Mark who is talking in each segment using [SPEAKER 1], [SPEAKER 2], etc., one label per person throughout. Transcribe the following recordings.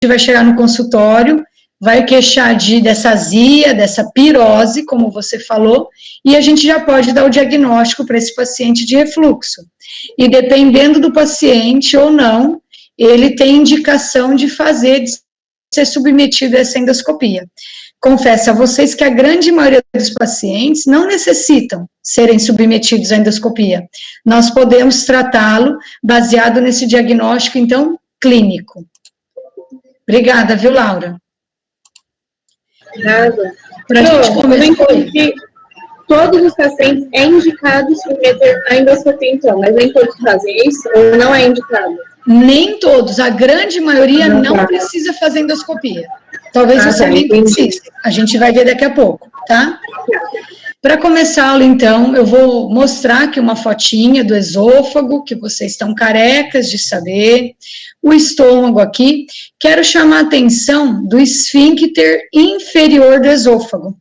[SPEAKER 1] vai chegar no consultório, vai queixar dessa azia, dessa pirose, como você falou, e a gente já pode dar o diagnóstico para esse paciente de refluxo. E dependendo do paciente ou não, ele tem indicação de ser submetido a essa endoscopia. Confesso a vocês que a grande maioria dos pacientes não necessitam serem submetidos à endoscopia. Nós podemos tratá-lo baseado nesse diagnóstico, então, clínico. Obrigada, viu, Laura?
[SPEAKER 2] Nada.
[SPEAKER 1] Para a gente começar.
[SPEAKER 2] Todos os pacientes é indicado submeter a endoscopia, então, mas nem todos fazem isso, ou não é indicado?
[SPEAKER 1] Nem todos, a grande maioria não precisa fazer endoscopia. Talvez você nem precise, a gente vai ver daqui a pouco, tá? Para começar a aula, então, eu vou mostrar aqui uma fotinha do esôfago, que vocês estão carecas de saber, o estômago aqui. Quero chamar a atenção do esfíncter inferior do esôfago,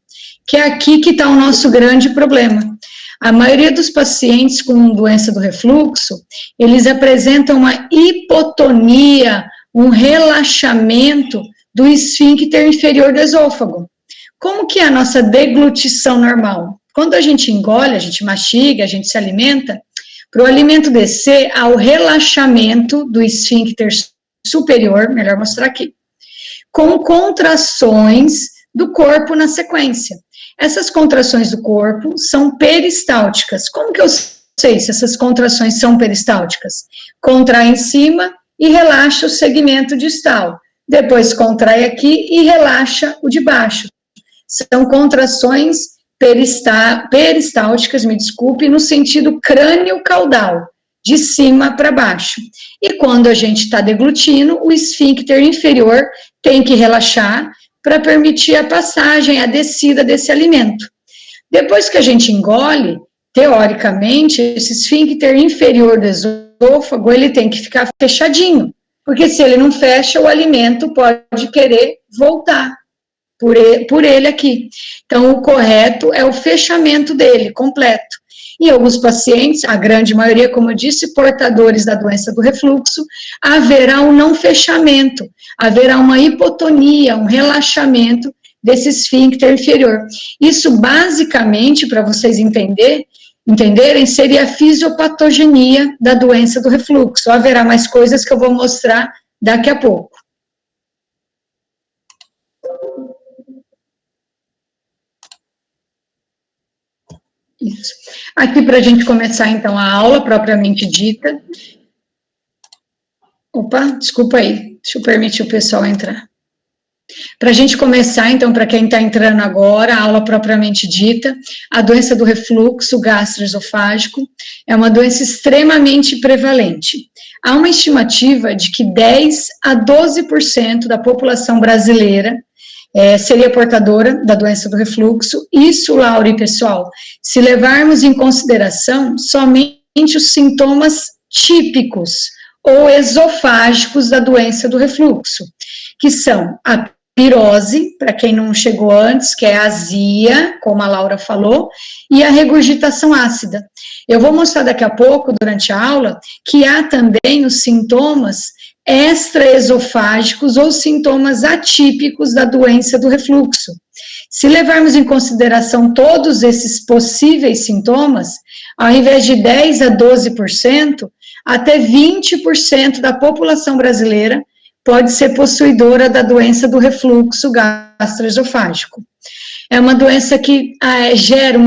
[SPEAKER 1] que é aqui que está o nosso grande problema. A maioria dos pacientes com doença do refluxo, eles apresentam uma hipotonia, um relaxamento do esfíncter inferior do esôfago. Como que é a nossa deglutição normal? Quando a gente engole, a gente mastiga, a gente se alimenta, para o alimento descer, há o relaxamento do esfíncter superior, melhor mostrar aqui, com contrações do corpo na sequência. Essas contrações do corpo são peristálticas. Como que eu sei se essas contrações são peristálticas? Contrai em cima e relaxa o segmento distal. Depois contrai aqui e relaxa o de baixo. São contrações peristálticas, me desculpe, no sentido crânio-caudal, de cima para baixo. E quando a gente está deglutindo, o esfíncter inferior tem que relaxar para permitir a passagem, a descida desse alimento. Depois que a gente engole, teoricamente, esse esfíncter inferior do esôfago, ele tem que ficar fechadinho, porque se ele não fecha, o alimento pode querer voltar por ele aqui. Então, o correto é o fechamento dele, completo. Em alguns pacientes, a grande maioria, como eu disse, portadores da doença do refluxo, haverá um não fechamento, haverá uma hipotonia, um relaxamento desse esfíncter inferior. Isso, basicamente, para vocês entenderem, seria a fisiopatogenia da doença do refluxo. Haverá mais coisas que eu vou mostrar daqui a pouco. Isso. Aqui para a gente começar, então, a aula propriamente dita. Opa, desculpa aí, deixa eu permitir o pessoal entrar. Para a gente começar, então, para quem está entrando agora, a aula propriamente dita, a doença do refluxo gastroesofágico é uma doença extremamente prevalente. Há uma estimativa de que 10 a 12% da população brasileira seria portadora da doença do refluxo. Isso, Laura e pessoal, se levarmos em consideração somente os sintomas típicos ou esofágicos da doença do refluxo, que são a pirose, para quem não chegou antes, que é a azia, como a Laura falou, e a regurgitação ácida. Eu vou mostrar daqui a pouco, durante a aula, que há também os sintomas extraesofágicos ou sintomas atípicos da doença do refluxo. Se levarmos em consideração todos esses possíveis sintomas, ao invés de 10 a 12%, até 20% da população brasileira pode ser possuidora da doença do refluxo gastroesofágico. É uma doença que gera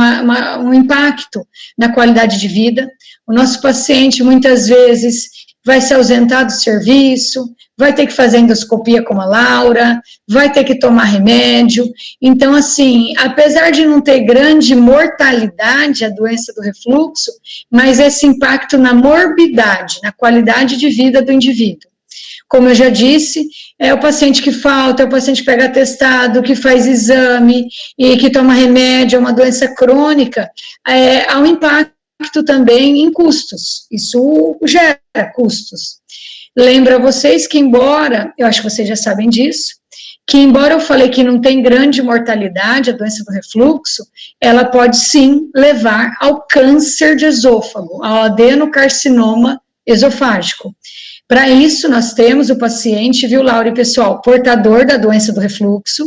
[SPEAKER 1] um impacto na qualidade de vida. O nosso paciente, muitas vezes, vai se ausentar do serviço, vai ter que fazer endoscopia como a Laura, vai ter que tomar remédio. Então, assim, apesar de não ter grande mortalidade a doença do refluxo, mas esse impacto na morbidade, na qualidade de vida do indivíduo. Como eu já disse, é o paciente que falta, é o paciente que pega atestado, que faz exame e que toma remédio, é uma doença crônica, há um impacto também em custos, isso gera custos. Lembro a vocês que embora, eu acho que vocês já sabem disso, que embora eu falei que não tem grande mortalidade a doença do refluxo, ela pode sim levar ao câncer de esôfago, ao adenocarcinoma esofágico. Para isso, nós temos o paciente, viu, Laura, pessoal, portador da doença do refluxo,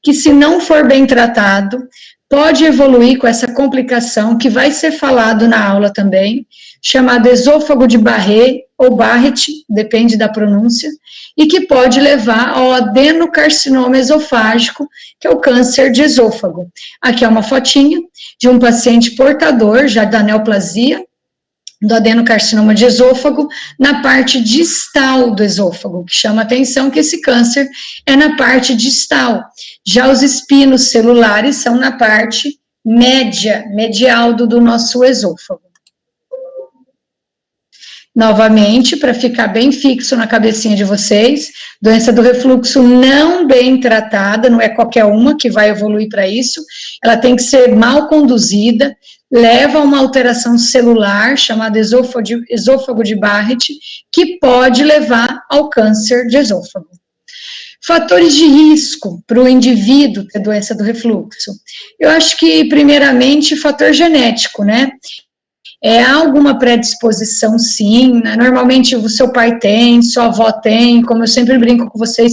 [SPEAKER 1] que se não for bem tratado, pode evoluir com essa complicação, que vai ser falado na aula também, chamado esôfago de Barré, ou Barrett, depende da pronúncia, e que pode levar ao adenocarcinoma esofágico, que é o câncer de esôfago. Aqui é uma fotinha de um paciente portador, já da neoplasia, do adenocarcinoma de esôfago, na parte distal do esôfago, que chama atenção que esse câncer é na parte distal. Já os espinos celulares são na parte média, medial do nosso esôfago. Novamente, para ficar bem fixo na cabecinha de vocês, doença do refluxo não bem tratada, não é qualquer uma que vai evoluir para isso, ela tem que ser mal conduzida, leva a uma alteração celular, chamada esôfago de Barrett, que pode levar ao câncer de esôfago. Fatores de risco para o indivíduo ter doença do refluxo. Eu acho que, primeiramente, fator genético, né? Há alguma predisposição, sim, né? Normalmente o seu pai tem, sua avó tem, como eu sempre brinco com vocês,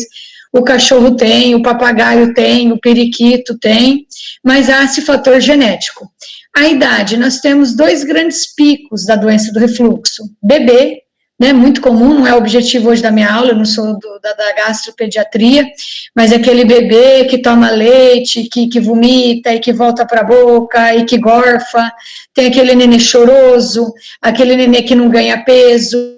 [SPEAKER 1] o cachorro tem, o papagaio tem, o periquito tem, mas há esse fator genético. A idade, nós temos 2 grandes picos da doença do refluxo. Bebê, né, muito comum, não é o objetivo hoje da minha aula, eu não sou da gastropediatria, mas é aquele bebê que toma leite, que vomita e que volta para a boca e que gorfa, tem aquele nenê choroso, aquele nenê que não ganha peso.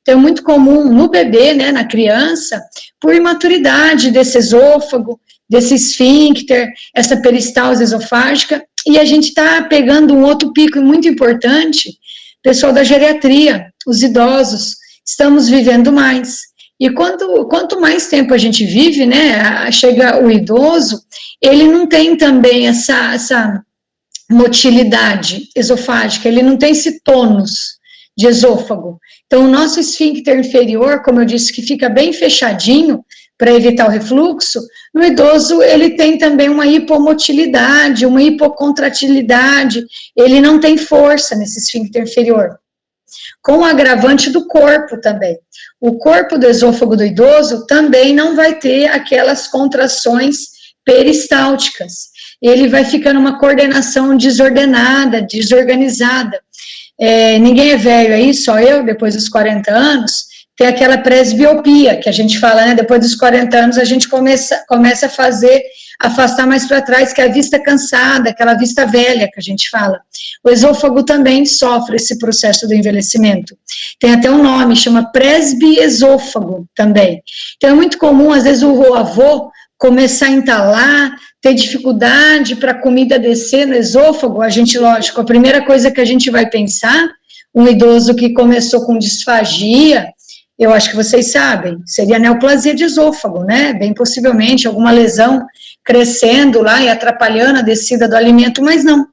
[SPEAKER 1] Então, é muito comum no bebê, né, na criança, por imaturidade desse esôfago, desse esfíncter, essa peristalse esofágica, e a gente está pegando um outro pico muito importante, pessoal da geriatria, os idosos, estamos vivendo mais. E quanto mais tempo a gente vive, né, chega o idoso, ele não tem também essa motilidade esofágica, ele não tem esse tônus de esôfago. Então, o nosso esfíncter inferior, como eu disse, que fica bem fechadinho para evitar o refluxo, no idoso ele tem também uma hipomotilidade, uma hipocontratilidade, ele não tem força nesse esfíncter inferior. Com o agravante do corpo também. O corpo do esôfago do idoso também não vai ter aquelas contrações peristálticas. Ele vai ficar numa coordenação desordenada, desorganizada. Ninguém é velho aí, só eu, depois dos 40 anos, tem aquela presbiopia, que a gente fala, né, depois dos 40 anos a gente começa a afastar mais para trás, que é a vista cansada, aquela vista velha que a gente fala. O esôfago também sofre esse processo do envelhecimento. Tem até um nome, chama presbiesôfago também. Então é muito comum, às vezes, o avô começar a entalar, ter dificuldade para a comida descer no esôfago. A gente, lógico, a primeira coisa que a gente vai pensar, um idoso que começou com disfagia, eu acho que vocês sabem, seria neoplasia de esôfago, né? Bem possivelmente, alguma lesão crescendo lá e atrapalhando a descida do alimento, mas não.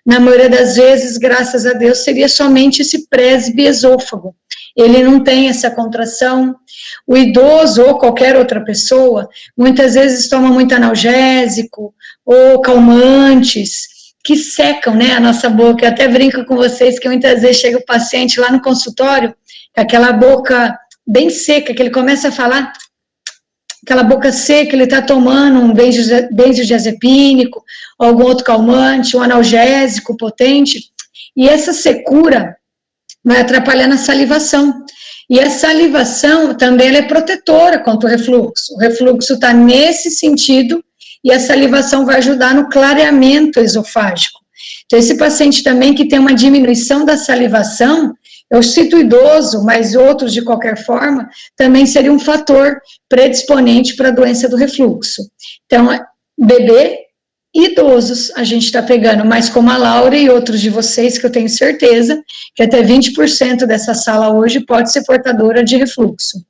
[SPEAKER 1] Na maioria das vezes, graças a Deus, seria somente esse presbiesôfago. Ele não tem essa contração. O idoso ou qualquer outra pessoa, muitas vezes toma muito analgésico ou calmantes, que secam, né, a nossa boca. Eu até brinco com vocês que muitas vezes chega o paciente lá no consultório, com aquela boca bem seca, que ele começa a falar, aquela boca seca, ele está tomando um benzodiazepínico, ou algum outro calmante, um analgésico potente, e essa secura vai atrapalhando a salivação. E a salivação também ela é protetora contra o refluxo. O refluxo está nesse sentido, e a salivação vai ajudar no clareamento esofágico. Então, esse paciente também que tem uma diminuição da salivação, eu cito o idoso, mas outros de qualquer forma, também seria um fator predisponente para a doença do refluxo. Então, bebê, idosos, a gente está pegando, mas como a Laura e outros de vocês, que eu tenho certeza, que até 20% dessa sala hoje pode ser portadora de refluxo.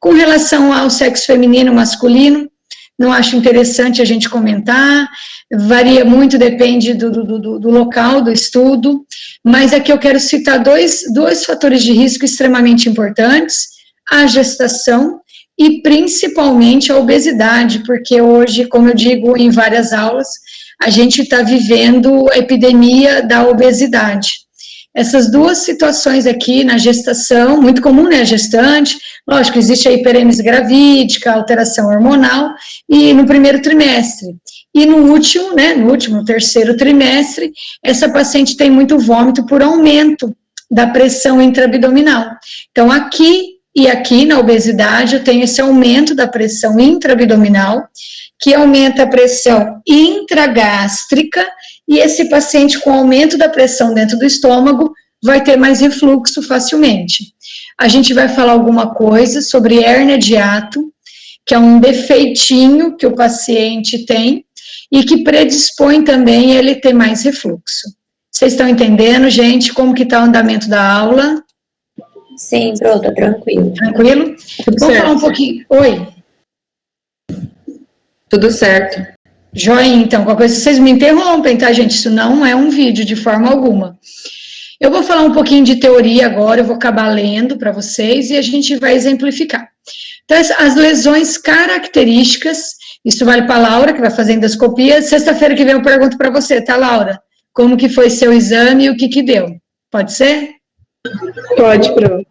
[SPEAKER 1] Com relação ao sexo feminino e masculino, não acho interessante a gente comentar, varia muito, depende do local, do estudo, mas aqui eu quero citar dois fatores de risco extremamente importantes, a gestação e principalmente a obesidade, porque hoje, como eu digo em várias aulas, a gente está vivendo a epidemia da obesidade. essas duas situações aqui na gestação, muito comum, né, a gestante, lógico, existe a hiperemesis gravídica, alteração hormonal, e no primeiro trimestre. E no último, né, no terceiro trimestre, essa paciente tem muito vômito por aumento da pressão intraabdominal. Então, aqui e aqui na obesidade, eu tenho esse aumento da pressão intraabdominal, que aumenta a pressão intragástrica, e esse paciente com aumento da pressão dentro do estômago vai ter mais refluxo facilmente. A gente vai falar alguma coisa sobre hérnia de hiato, que é um defeitinho que o paciente tem e que predispõe também ele ter mais refluxo. Vocês estão entendendo, gente, como que está o andamento da aula?
[SPEAKER 3] Sim, pronto, tranquilo.
[SPEAKER 1] Tranquilo? Vamos falar um pouquinho. Oi?
[SPEAKER 4] Tudo certo.
[SPEAKER 1] Joia, então, qualquer coisa, vocês me interrompem, tá, gente? Isso não é um vídeo de forma alguma. Eu vou falar um pouquinho de teoria agora, eu vou acabar lendo para vocês e a gente vai exemplificar. Então, as lesões características, isso vale para a Laura, que vai fazer endoscopia. Sexta-feira que vem eu pergunto para você, tá, Laura? Como que foi seu exame e o que que deu? Pode ser?
[SPEAKER 2] Pode, pronto.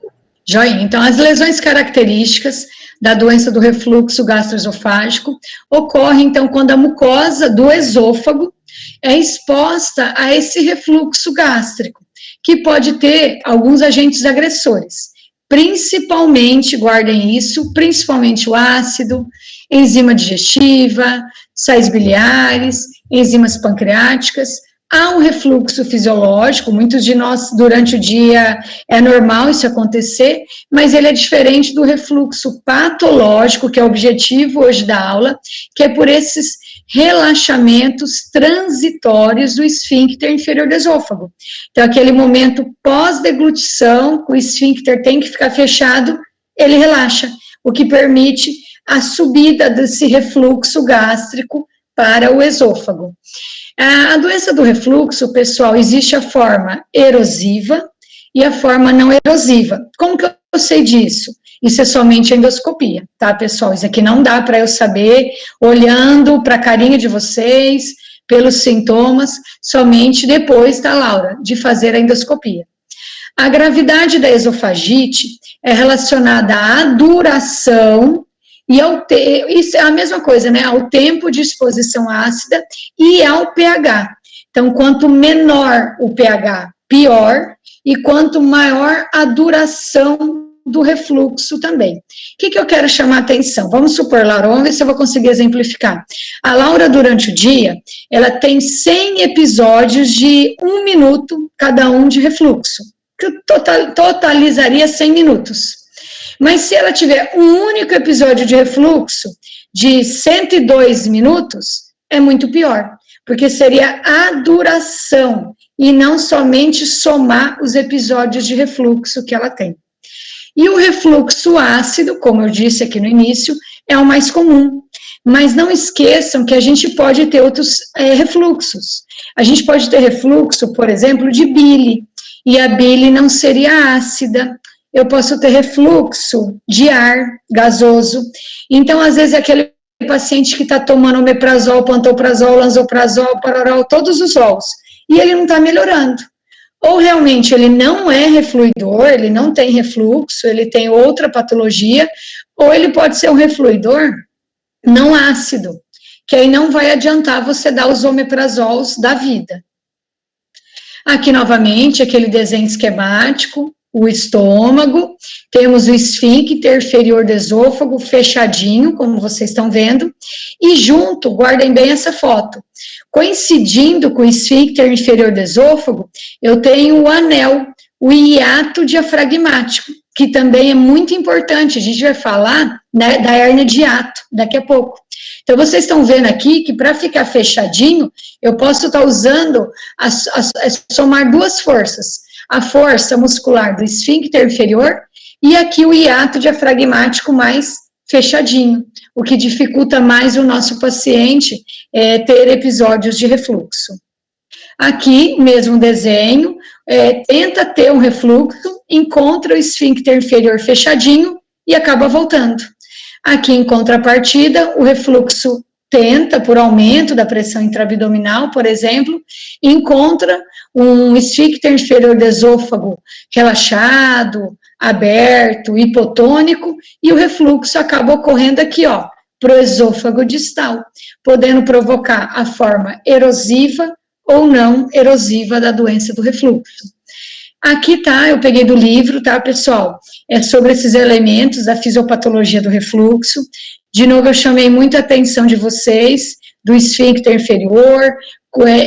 [SPEAKER 1] Joia, então, as lesões características da doença do refluxo gastroesofágico ocorrem, então, quando a mucosa do esôfago é exposta a esse refluxo gástrico, que pode ter alguns agentes agressores, principalmente, guardem isso, principalmente o ácido, enzima digestiva, sais biliares, enzimas pancreáticas. Há um refluxo fisiológico, muitos de nós, durante o dia, é normal isso acontecer, mas ele é diferente do refluxo patológico, que é o objetivo hoje da aula, que é por esses relaxamentos transitórios do esfíncter inferior do esôfago. Então, aquele momento pós-deglutição, o esfíncter tem que ficar fechado, ele relaxa, o que permite a subida desse refluxo gástrico para o esôfago. A doença do refluxo, pessoal, existe a forma erosiva e a forma não erosiva. Como que eu sei disso? Isso é somente endoscopia, tá, pessoal? Isso aqui não dá para eu saber olhando para a carinha de vocês, pelos sintomas, somente depois, tá, Laura, de fazer a endoscopia. A gravidade da esofagite é relacionada à duração e isso é a mesma coisa, né, ao tempo de exposição ácida e ao pH. Então, quanto menor o pH, pior, e quanto maior a duração do refluxo também. O que eu quero chamar a atenção? Vamos supor, Laura, vamos ver se eu vou conseguir exemplificar. A Laura, durante o dia, ela tem 100 episódios de 1 minuto cada um de refluxo, que totalizaria 100 minutos. Mas se ela tiver um único episódio de refluxo de 102 minutos, é muito pior, porque seria a duração e não somente somar os episódios de refluxo que ela tem. E o refluxo ácido, como eu disse aqui no início, é o mais comum. Mas não esqueçam que a gente pode ter outros refluxos. A gente pode ter refluxo, por exemplo, de bile, e a bile não seria ácida. Eu posso ter refluxo de ar gasoso. Então, às vezes, aquele paciente que está tomando omeprazol, pantoprazol, lanzoprazol, pararol, todos os ols, e ele não está melhorando. Ou realmente ele não é refluidor, ele não tem refluxo, ele tem outra patologia, ou ele pode ser um refluidor não ácido, que aí não vai adiantar você dar os omeprazols da vida. Aqui, novamente, aquele desenho esquemático, o estômago, temos o esfíncter inferior do esôfago fechadinho, como vocês estão vendo, e junto, guardem bem essa foto, coincidindo com o esfíncter inferior do esôfago, eu tenho o anel, o hiato diafragmático, que também é muito importante, a gente vai falar, né, da hérnia de hiato daqui a pouco. Então, vocês estão vendo aqui que para ficar fechadinho, eu posso estar usando, somar duas forças, a força muscular do esfíncter inferior e aqui o hiato diafragmático mais fechadinho, o que dificulta mais o nosso paciente ter episódios de refluxo. Aqui, mesmo desenho, tenta ter um refluxo, encontra o esfíncter inferior fechadinho e acaba voltando. Aqui, em contrapartida, o refluxo tenta, por aumento da pressão intraabdominal, por exemplo, encontra um esfíncter inferior do esôfago relaxado, aberto, hipotônico, e o refluxo acaba ocorrendo aqui, ó, para o esôfago distal, podendo provocar a forma erosiva ou não erosiva da doença do refluxo. Aqui tá, eu peguei do livro, tá, pessoal? É sobre esses elementos da fisiopatologia do refluxo. De novo, eu chamei muita atenção de vocês, do esfíncter inferior,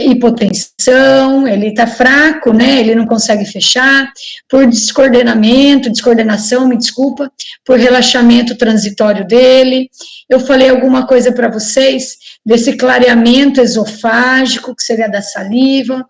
[SPEAKER 1] hipotensão, ele tá fraco, né, ele não consegue fechar, por descoordenação, me desculpa, por relaxamento transitório dele. Eu falei alguma coisa para vocês desse clareamento esofágico, que seria da saliva,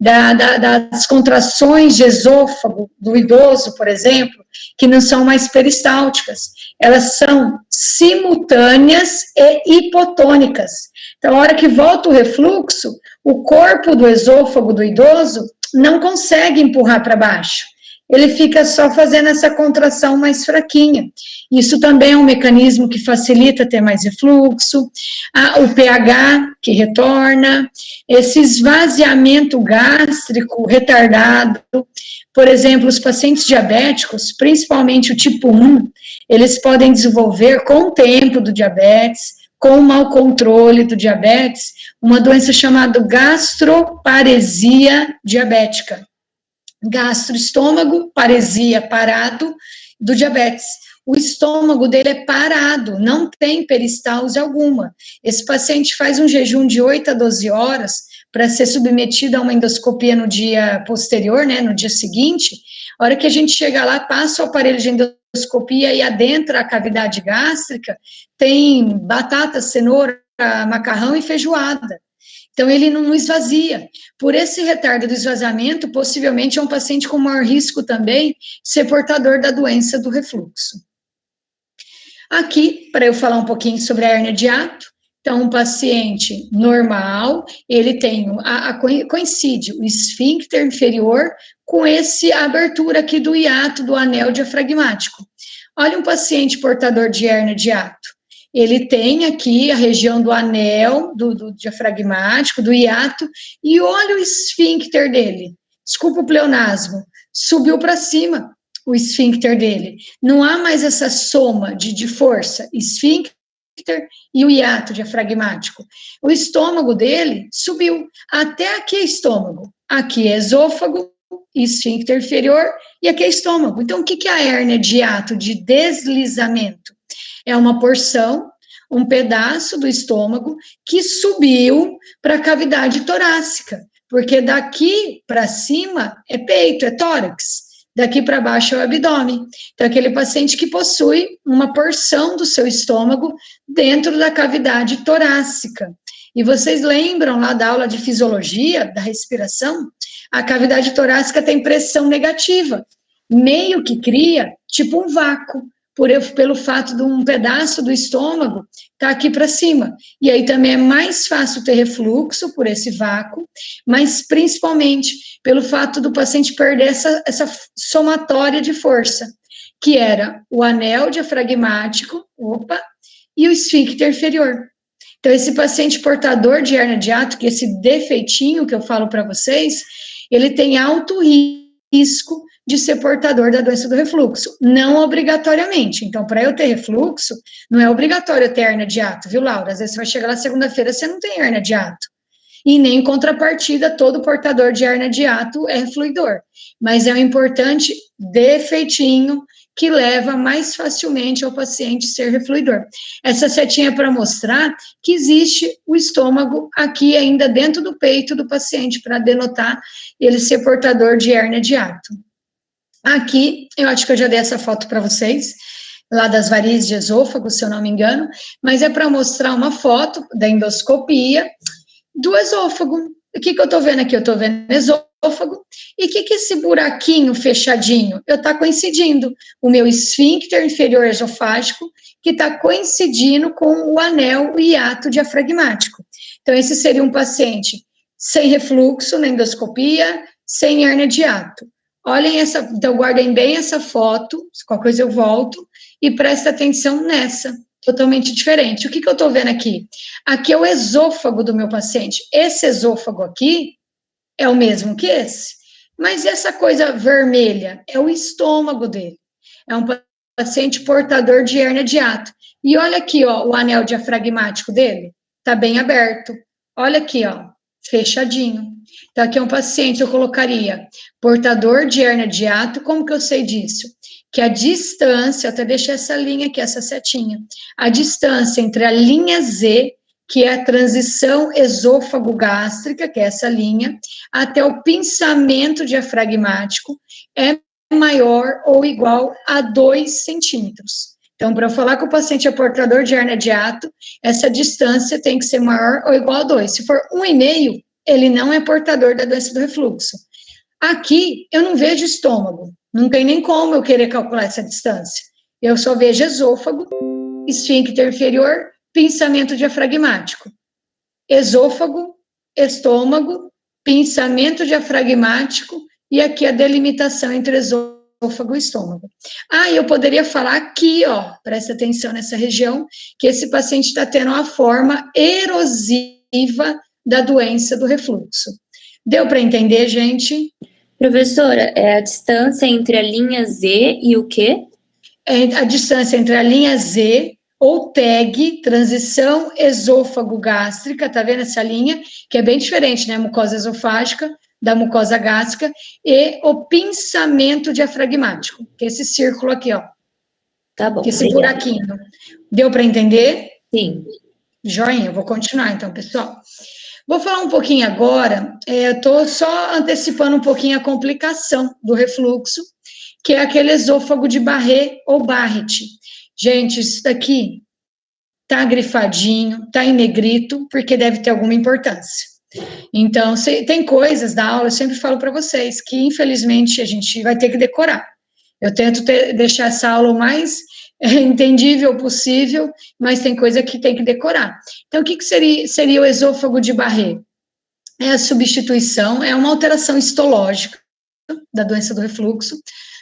[SPEAKER 1] das contrações de esôfago do idoso, por exemplo, que não são mais peristálticas, elas são simultâneas e hipotônicas. Então, a hora que volta o refluxo, o corpo do esôfago do idoso não consegue empurrar para baixo, ele fica só fazendo essa contração mais fraquinha. Isso também é um mecanismo que facilita ter mais refluxo, o pH que retorna, esse esvaziamento gástrico retardado. Por exemplo, os pacientes diabéticos, principalmente o tipo 1, eles podem desenvolver com o tempo do diabetes, com o mau controle do diabetes, uma doença chamada gastroparesia diabética. Gastro-estômago, paresia, parado, do diabetes. O estômago dele é parado, não tem peristalse alguma. Esse paciente faz um jejum de 8 a 12 horas para ser submetido a uma endoscopia no dia posterior, né, no dia seguinte. A hora que a gente chega lá, passa o aparelho de endoscopia e adentra a cavidade gástrica, tem batata, cenoura, macarrão e feijoada. Então, ele não esvazia. Por esse retardo do esvaziamento, possivelmente é um paciente com maior risco também de ser portador da doença do refluxo. Aqui, para eu falar um pouquinho sobre a hérnia de hiato, então, um paciente normal, ele tem, coincide o esfíncter inferior com essa abertura aqui do hiato do anel diafragmático. Olha um paciente portador de hérnia de hiato. Ele tem aqui a região do anel, do diafragmático, do hiato, e olha o esfíncter dele. Desculpa o pleonasmo, subiu para cima o esfíncter dele. Não há mais essa soma de força, esfíncter e o hiato diafragmático. O estômago dele subiu, até aqui é estômago, aqui é esôfago, esfíncter inferior, e aqui é estômago. Então, o que é a hérnia de hiato, de deslizamento? É uma porção, um pedaço do estômago que subiu para a cavidade torácica, porque daqui para cima é peito, é tórax, daqui para baixo é o abdômen. Então, aquele paciente que possui uma porção do seu estômago dentro da cavidade torácica. E vocês lembram lá da aula de fisiologia, da respiração? A cavidade torácica tem pressão negativa, meio que cria tipo um vácuo, pelo fato de um pedaço do estômago estar aqui para cima. E aí também é mais fácil ter refluxo por esse vácuo, mas principalmente pelo fato do paciente perder essa somatória de força, que era o anel diafragmático, e o esfíncter inferior. Então, esse paciente portador de hérnia de hiato, que esse defeitinho que eu falo para vocês, ele tem alto risco de ser portador da doença do refluxo, não obrigatoriamente. Então, para eu ter refluxo, não é obrigatório eu ter hérnia de hiato, viu, Laura? Às vezes você vai chegar lá segunda-feira, você não tem hérnia de hiato. E nem em contrapartida, todo portador de hérnia de hiato é refluidor. Mas é um importante defeitinho que leva mais facilmente ao paciente ser refluidor. Essa setinha é para mostrar que existe o estômago aqui ainda dentro do peito do paciente, para denotar ele ser portador de hérnia de hiato. Aqui, eu acho que eu já dei essa foto para vocês, lá das varizes de esôfago, se eu não me engano, mas é para mostrar uma foto da endoscopia do esôfago. O que eu estou vendo aqui? Eu estou vendo esôfago, e o que esse buraquinho fechadinho? Eu está coincidindo o meu esfíncter inferior esofágico, que está coincidindo com o anel, o hiato diafragmático. Então, esse seria um paciente sem refluxo na endoscopia, sem hérnia de hiato. Olhem essa, então guardem bem essa foto, qualquer coisa eu volto, e presta atenção nessa. totalmente diferente. O que eu estou vendo aqui? Aqui é o esôfago do meu paciente. Esse esôfago aqui é o mesmo que esse. Mas essa coisa vermelha é o estômago dele. É um paciente portador de hérnia de hiato. E olha aqui, ó, o anel diafragmático dele está bem aberto. Olha aqui, ó, fechadinho. Então, aqui é um paciente, eu colocaria portador de hérnia de hiato. Como que eu sei disso? Que a distância, eu até deixei essa linha aqui, essa setinha, a distância entre a linha Z, que é a transição esôfago-gástrica, que é essa linha, até o pinçamento diafragmático, é maior ou igual a 2 centímetros. Então, para eu falar que o paciente é portador de hérnia de hiato, essa distância tem que ser maior ou igual a 2. Se for 1,5, ele não é portador da doença do refluxo. Aqui, eu não vejo estômago, não tem nem como eu querer calcular essa distância. Eu só vejo esôfago, esfíncter inferior, pinçamento diafragmático. Esôfago, estômago, pinçamento diafragmático, e aqui a delimitação entre esôfago e estômago. Eu poderia falar aqui, ó, presta atenção nessa região, que esse paciente está tendo uma forma erosiva da doença do refluxo. Deu para entender, gente?
[SPEAKER 3] Professora, é a distância entre a linha Z e o quê?
[SPEAKER 1] É a distância entre a linha Z, ou TEG, transição esôfago-gástrica, tá vendo essa linha? Que é bem diferente, né? Mucosa esofágica, da mucosa gástrica, e o pinçamento diafragmático, que é esse círculo aqui, ó.
[SPEAKER 3] Tá bom,
[SPEAKER 1] Que esse
[SPEAKER 3] obrigada.
[SPEAKER 1] buraquinho. Deu para entender?
[SPEAKER 3] Sim.
[SPEAKER 1] Joinha, vou continuar então, pessoal. Vou falar um pouquinho agora, estou só antecipando um pouquinho a complicação do refluxo, que é aquele esôfago de Barré ou Barrett. Gente, isso daqui tá grifadinho, tá em negrito, porque deve ter alguma importância. Então, tem coisas da aula, eu sempre falo para vocês, que infelizmente a gente vai ter que decorar. Eu tento deixar essa aula o mais entendível possível, mas tem coisa que tem que decorar. Então, o que seria o esôfago de Barré? É a substituição, é uma alteração histológica da doença do refluxo,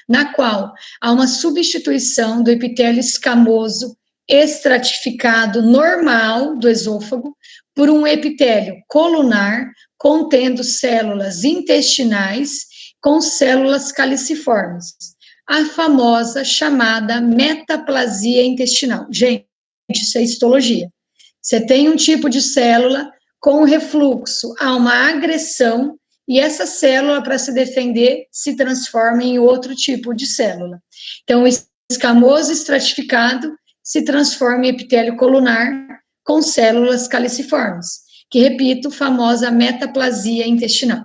[SPEAKER 1] na qual há uma substituição do epitélio escamoso estratificado normal do esôfago por um epitélio colunar contendo células intestinais com células caliciformes, a famosa chamada metaplasia intestinal. Gente, isso é histologia. Você tem um tipo de célula com refluxo, há uma agressão, e essa célula, para se defender, se transforma em outro tipo de célula. Então, o escamoso estratificado se transforma em epitélio colunar com células caliciformes, que, repito, famosa metaplasia intestinal.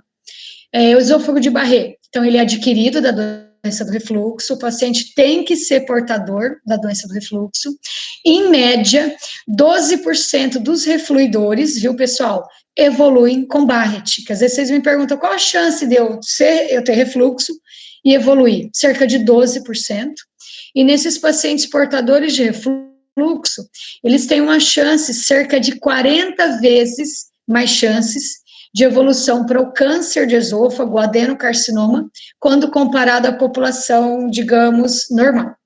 [SPEAKER 1] O esôfago de Barré, então, ele é adquirido da doença do refluxo, o paciente tem que ser portador da doença do refluxo. Em média, 12% dos refluidores, viu, pessoal, evoluem com Barrett. Que às vezes vocês me perguntam qual a chance de eu ter refluxo e evoluir? Cerca de 12%. E nesses pacientes portadores de refluxo, eles têm uma chance, cerca de 40 vezes mais chances de evolução para o câncer de esôfago, o adenocarcinoma, quando comparado à população, digamos, normal.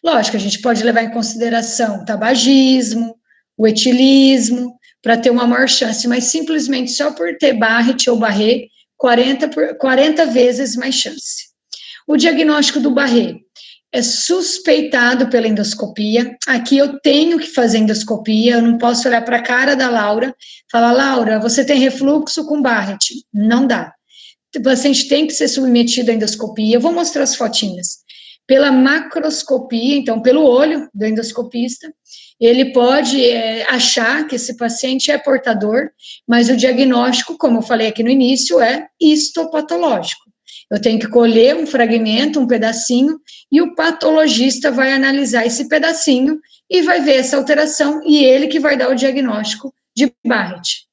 [SPEAKER 1] Lógico, a gente pode levar em consideração o tabagismo, o etilismo, para ter uma maior chance, mas simplesmente só por ter Barrett ou Barré, 40 vezes mais chance. O diagnóstico do Barré é suspeitado pela endoscopia. Aqui eu tenho que fazer endoscopia, eu não posso olhar para a cara da Laura e falar, Laura, você tem refluxo com Barrett. Não dá. O paciente tem que ser submetido à endoscopia. Eu vou mostrar as fotinhas. Pela macroscopia, então pelo olho do endoscopista, ele pode achar que esse paciente é portador, mas o diagnóstico, como eu falei aqui no início, é histopatológico. Eu tenho que colher um fragmento, um pedacinho, e o patologista vai analisar esse pedacinho e vai ver essa alteração, e ele que vai dar o diagnóstico de Barrett.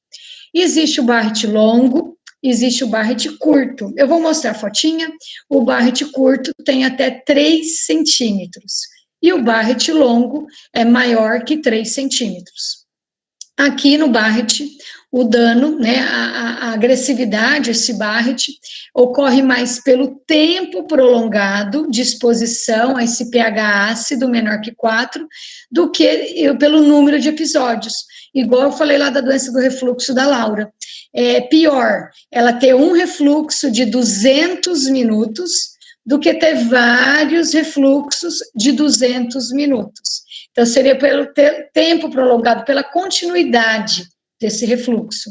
[SPEAKER 1] Existe o Barrett longo, existe o Barrett curto. Eu vou mostrar a fotinha. O Barrett curto tem até 3 centímetros, e o Barrett longo é maior que 3 centímetros. Aqui no Barrett, o dano, né, a agressividade, esse Barrett, ocorre mais pelo tempo prolongado de exposição a esse pH ácido menor que 4, do que pelo número de episódios. Igual eu falei lá da doença do refluxo da Laura. É pior ela ter um refluxo de 200 minutos do que ter vários refluxos de 200 minutos. Então, seria pelo tempo prolongado, pela continuidade desse refluxo.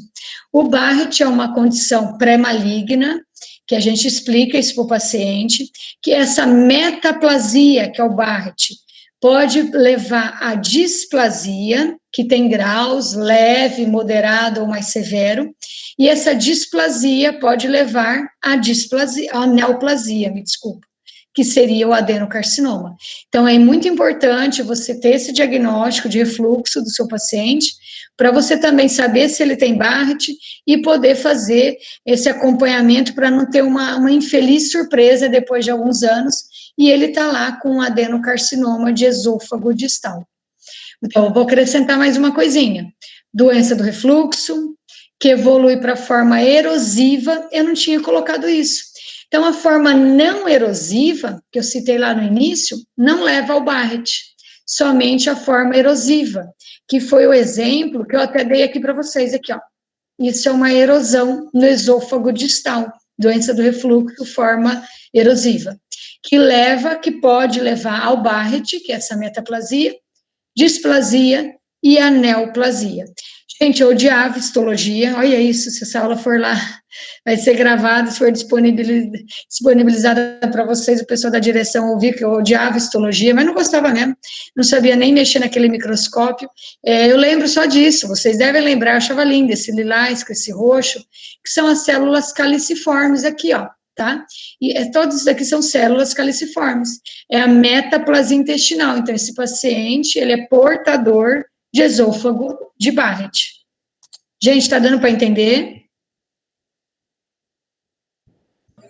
[SPEAKER 1] O Barrett é uma condição pré-maligna, que a gente explica isso para o paciente, que essa metaplasia, que é o Barrett, pode levar à displasia, que tem graus leve, moderado ou mais severo, e essa displasia pode levar à displasia, à neoplasia, me desculpa, que seria o adenocarcinoma. Então, é muito importante você ter esse diagnóstico de refluxo do seu paciente, para você também saber se ele tem Barrett e poder fazer esse acompanhamento para não ter uma infeliz surpresa depois de alguns anos e ele está lá com um adenocarcinoma de esôfago distal. Então, eu vou acrescentar mais uma coisinha. Doença do refluxo, que evolui para a forma erosiva, eu não tinha colocado isso. Então, a forma não erosiva, que eu citei lá no início, não leva ao Barrett, somente a forma erosiva, que foi o exemplo que eu até dei aqui para vocês, aqui, ó. Isso é uma erosão no esôfago distal, doença do refluxo, forma erosiva, que pode levar ao Barrett, que é essa metaplasia, displasia e a neoplasia. Gente, eu odiava histologia, olha isso, se essa aula for lá, vai ser gravada, se for disponibilizada para vocês, o pessoal da direção ouvir que eu odiava histologia, mas não gostava mesmo, não sabia nem mexer naquele microscópio, eu lembro só disso, vocês devem lembrar, eu achava lindo esse lilás com esse roxo, que são as células caliciformes aqui, ó, tá? E todos isso aqui são células caliciformes, é a metaplasia intestinal, então esse paciente, ele é portador de esôfago de Barrett. Gente, tá dando para entender?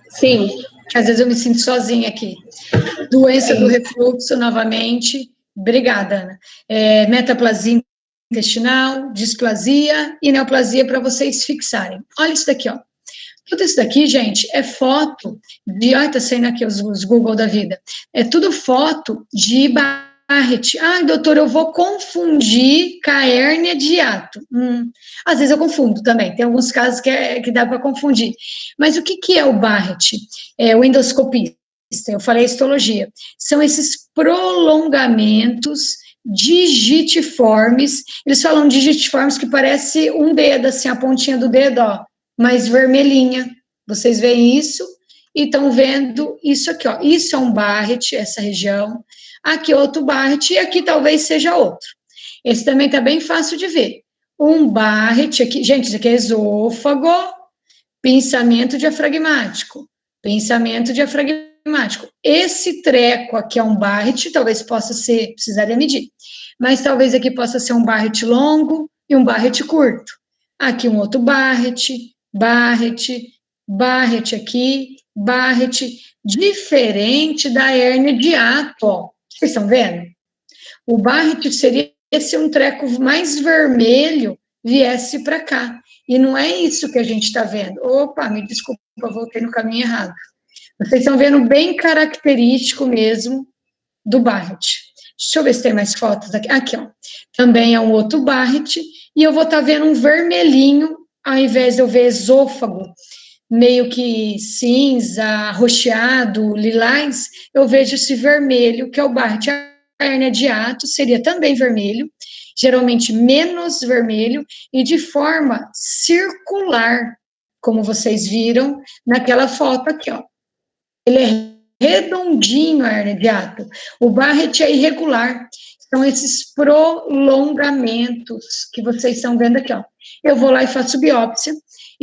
[SPEAKER 2] Sim.
[SPEAKER 1] Às vezes eu me sinto sozinha aqui. Doença do refluxo, novamente. Obrigada, Ana. Metaplasia intestinal, displasia e neoplasia para vocês fixarem. Olha isso daqui, ó. Tudo isso daqui, gente, é foto de... Olha, tá saindo aqui os Google da vida. É tudo foto de Barrett. Ai, doutor, eu vou confundir com a hérnia de hiato. Às vezes eu confundo também, tem alguns casos que dá para confundir. Mas o que é o Barrett? É o endoscopista, eu falei histologia. São esses prolongamentos digitiformes. Eles falam digitiformes que parece um dedo, assim, a pontinha do dedo, ó, mais vermelhinha. Vocês veem isso e estão vendo isso aqui, ó. Isso é um Barrett, essa região. Aqui outro Barrett, e aqui talvez seja outro. Esse também está bem fácil de ver. Um Barrett aqui, gente, isso aqui é esôfago, pensamento diafragmático, pensamento diafragmático. Esse treco aqui é um Barrett, talvez possa ser, precisaria medir, mas talvez aqui possa ser um Barrett longo e um Barrett curto. Aqui um outro Barrett, Barrett, Barrett aqui, Barrett, diferente da hérnia de hiato, ó. Vocês estão vendo? O Barrett seria se um treco mais vermelho viesse para cá. E não é isso que a gente está vendo. Opa, me desculpa, voltei no caminho errado. Vocês estão vendo bem característico mesmo do Barrett. Deixa eu ver se tem mais fotos aqui. Aqui, ó. Também é um outro Barrett. E eu vou estar vendo um vermelhinho, ao invés de eu ver esôfago, meio que cinza, roxeado, lilás, eu vejo esse vermelho, que é o Barrett. A hérnia de hiato seria também vermelho, geralmente menos vermelho, e de forma circular, como vocês viram naquela foto aqui, ó. Ele é redondinho, a hérnia de hiato. O Barrett é irregular. São esses prolongamentos que vocês estão vendo aqui, ó. Eu vou lá e faço biópsia.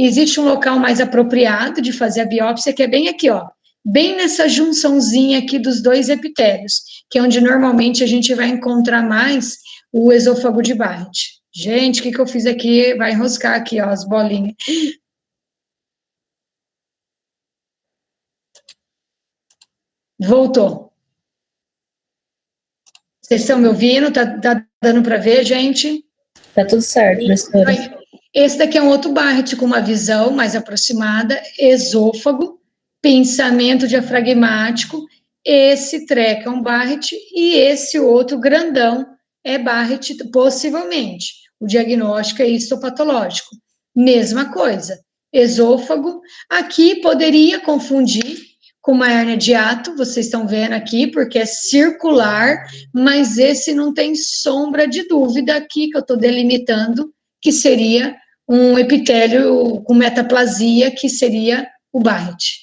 [SPEAKER 1] Existe um local mais apropriado de fazer a biópsia, que é bem aqui, ó. Bem nessa junçãozinha aqui dos dois epitélios, que é onde normalmente a gente vai encontrar mais o esôfago de Barrett. Gente, o que eu fiz aqui? Vai enroscar aqui, ó, as bolinhas. Voltou. Vocês estão me ouvindo? Tá dando para ver, gente?
[SPEAKER 3] Tá tudo certo, professora.
[SPEAKER 1] Esse daqui é um outro Barrett com uma visão mais aproximada, esôfago, pensamento diafragmático. Esse treco é um Barrett e esse outro grandão é Barrett, possivelmente. O diagnóstico é histopatológico. Mesma coisa, esôfago. Aqui poderia confundir com uma hérnia de hiato, vocês estão vendo aqui, porque é circular, mas esse não tem sombra de dúvida aqui, que eu estou delimitando, que seria um epitélio com metaplasia, que seria o Barrett.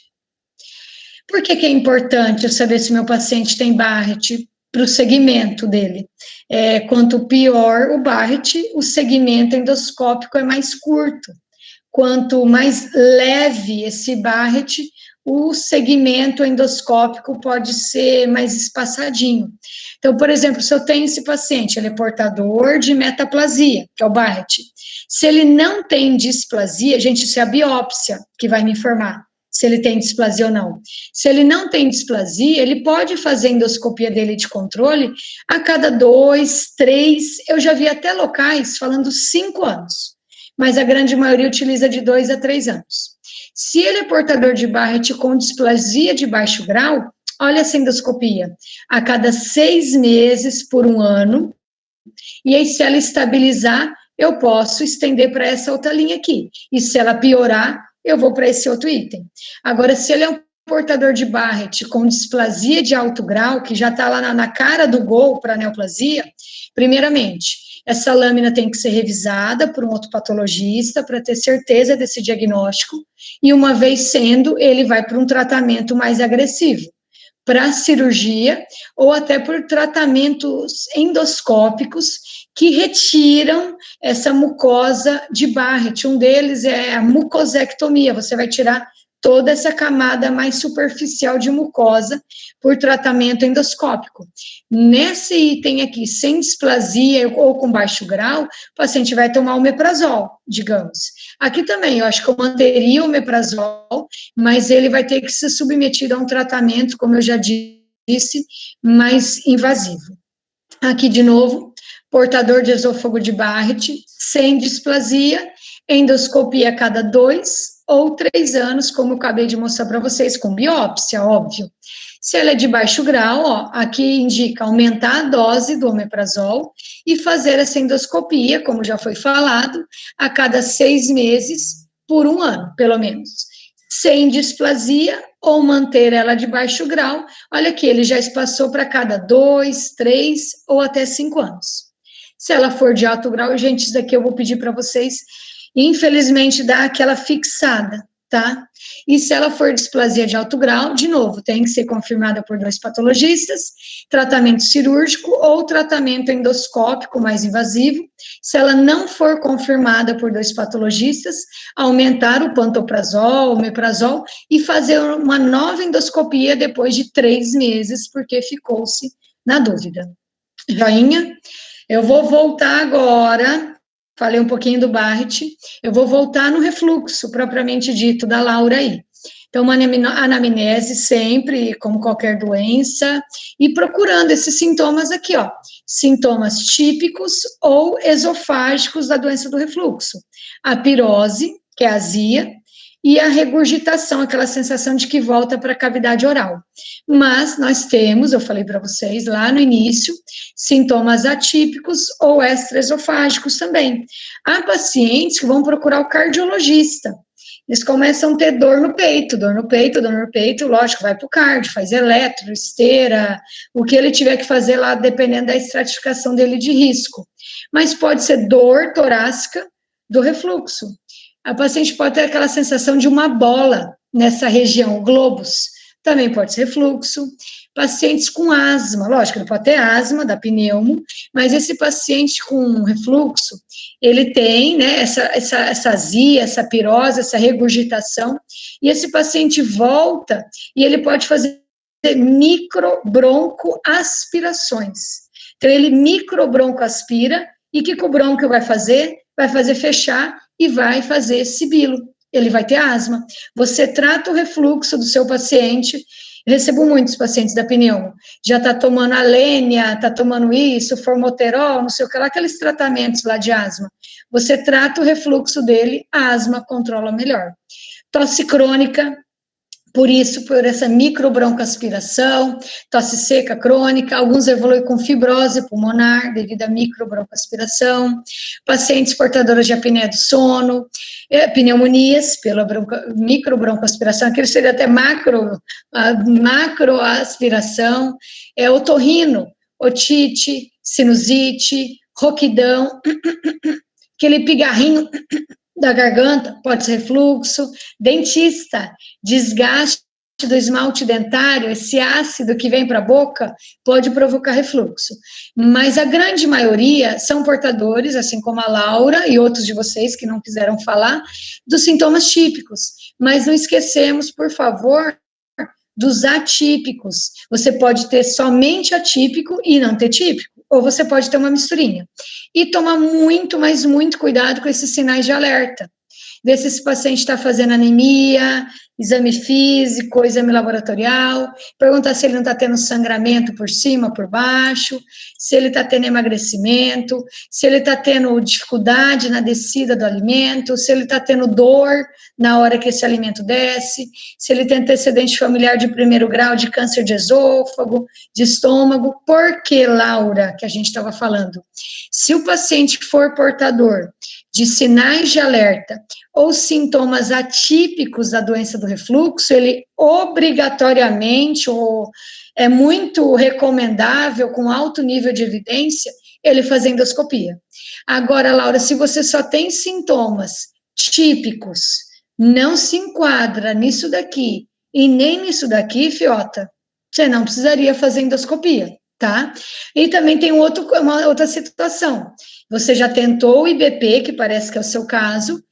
[SPEAKER 1] Por que é importante eu saber se meu paciente tem Barrett? Para o segmento dele. Quanto pior o Barrett, o segmento endoscópico é mais curto. Quanto mais leve esse Barrett, o segmento endoscópico pode ser mais espaçadinho. Então, por exemplo, se eu tenho esse paciente, ele é portador de metaplasia, que é o Barrett. Se ele não tem displasia, gente, isso é a biópsia que vai me informar se ele tem displasia ou não. Se ele não tem displasia, ele pode fazer a endoscopia dele de controle a cada 2, 3, eu já vi até locais falando 5 anos, mas a grande maioria utiliza de 2 a 3 anos. Se ele é portador de Barrett com displasia de baixo grau, olha essa endoscopia, a cada 6 meses por 1 ano, e aí se ela estabilizar, eu posso estender para essa outra linha aqui, e se ela piorar, eu vou para esse outro item. Agora, se ele é um portador de Barrett com displasia de alto grau, que já está lá na cara do gol para neoplasia, primeiramente, essa lâmina tem que ser revisada por um outro patologista para ter certeza desse diagnóstico, e uma vez sendo, ele vai para um tratamento mais agressivo, para cirurgia, ou até por tratamentos endoscópicos que retiram essa mucosa de Barrett. Um deles é a mucosectomia, você vai tirar toda essa camada mais superficial de mucosa por tratamento endoscópico. Nesse item aqui, sem displasia ou com baixo grau, o paciente vai tomar omeprazol, digamos. Aqui também, eu acho que eu manteria o omeprazol, mas ele vai ter que ser submetido a um tratamento, como eu já disse, mais invasivo. Aqui, de novo, portador de esôfago de Barrett, sem displasia, endoscopia a cada 2 ou 3 anos, como eu acabei de mostrar para vocês, com biópsia, óbvio. Se ela é de baixo grau, ó, aqui indica aumentar a dose do omeprazol e fazer essa endoscopia, como já foi falado, a cada 6 meses por 1 ano, pelo menos. Sem displasia ou manter ela de baixo grau, olha aqui, ele já espaçou para cada 2, 3 ou até 5 anos. Se ela for de alto grau, gente, isso daqui eu vou pedir para vocês, infelizmente, dar aquela fixada, tá? E se ela for displasia de alto grau, de novo, tem que ser confirmada por 2 patologistas, tratamento cirúrgico ou tratamento endoscópico mais invasivo. Se ela não for confirmada por 2 patologistas, aumentar o pantoprazol, o omeprazol e fazer uma nova endoscopia depois de 3 meses, porque ficou-se na dúvida. Joinha? Eu vou voltar agora, falei um pouquinho do Barrett, eu vou voltar no refluxo, propriamente dito, da Laura aí. Então, uma anamnese sempre, como qualquer doença, e procurando esses sintomas aqui, ó, sintomas típicos ou esofágicos da doença do refluxo. A pirose, que é a azia, e a regurgitação, aquela sensação de que volta para a cavidade oral. Mas nós temos, eu falei para vocês lá no início, sintomas atípicos ou extraesofágicos também. Há pacientes que vão procurar o cardiologista. Eles começam a ter dor no peito, lógico, vai para o cardio, faz eletro, esteira, o que ele tiver que fazer lá, dependendo da estratificação dele de risco. Mas pode ser dor torácica do refluxo. A paciente pode ter aquela sensação de uma bola nessa região, globus, também pode ser refluxo. Pacientes com asma, lógico, ele pode ter asma, da pneumo, mas esse paciente com refluxo, ele tem, né, essa azia, essa pirose, essa regurgitação, e esse paciente volta e ele pode fazer microbroncoaspirações. Então, ele microbroncoaspira, e o que o brônquio vai fazer? Vai fazer fechar e vai fazer sibilo. Ele vai ter asma. Você trata o refluxo do seu paciente Eu recebo muitos pacientes da pneumo, já está tomando alênia, está tomando isso, formoterol, não sei o que lá, aqueles tratamentos lá de asma. Você trata o refluxo dele, a asma controla melhor. Tosse crônica, por essa microbroncoaspiração, tosse seca crônica, alguns evoluem com fibrose pulmonar devido à microbroncoaspiração, pacientes portadores de apneia do sono, pneumonias pela microbroncoaspiração, aquilo seria até macroaspiração, otorrino, otite, sinusite, rouquidão, aquele pigarrinho da garganta, pode ser refluxo, dentista, desgaste do esmalte dentário, esse ácido que vem para a boca, pode provocar refluxo. Mas a grande maioria são portadores, assim como a Laura e outros de vocês que não quiseram falar, dos sintomas típicos. Mas não esquecemos, por favor, dos atípicos. Você pode ter somente atípico e não ter típico, ou você pode ter uma misturinha. E tomar muito, mas muito cuidado com esses sinais de alerta. Ver se esse paciente está fazendo anemia, exame físico, exame laboratorial, perguntar se ele não está tendo sangramento por cima, por baixo, se ele está tendo emagrecimento, se ele está tendo dificuldade na descida do alimento, se ele está tendo dor na hora que esse alimento desce, se ele tem antecedente familiar de primeiro grau de câncer de esôfago, de estômago. Por que, Laura, que a gente estava falando? Se o paciente for portador de sinais de alerta ou sintomas atípicos da doença do refluxo, ele obrigatoriamente, ou é muito recomendável, com alto nível de evidência, ele fazer endoscopia. Agora, Laura, se você só tem sintomas típicos, não se enquadra nisso daqui e nem nisso daqui, fiota, você não precisaria fazer endoscopia, tá? E também tem uma outra situação. Você já tentou o IBP, que parece que é o seu caso,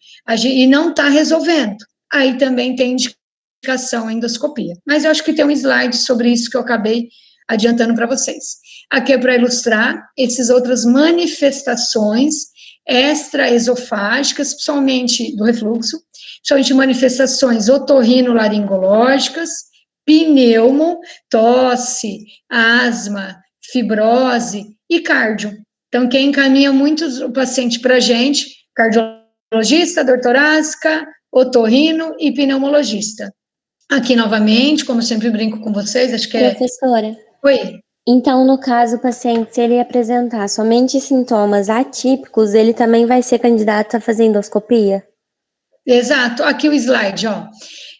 [SPEAKER 1] e não está resolvendo. Aí também tem indicação a endoscopia. Mas eu acho que tem um slide sobre isso que eu acabei adiantando para vocês. Aqui é para ilustrar essas outras manifestações extraesofágicas, principalmente do refluxo, principalmente manifestações otorrinolaringológicas, pneumo, tosse, asma, fibrose e cardio. Então, quem encaminha muito o paciente para a gente, cardiologista, dor torácica, otorrino e pneumologista. Aqui, novamente, como eu sempre brinco com vocês, acho que
[SPEAKER 4] Professora.
[SPEAKER 1] Oi.
[SPEAKER 4] Então, no caso, o paciente, se ele apresentar somente sintomas atípicos, ele também vai ser candidato a fazer endoscopia?
[SPEAKER 1] Exato. Aqui o slide, ó.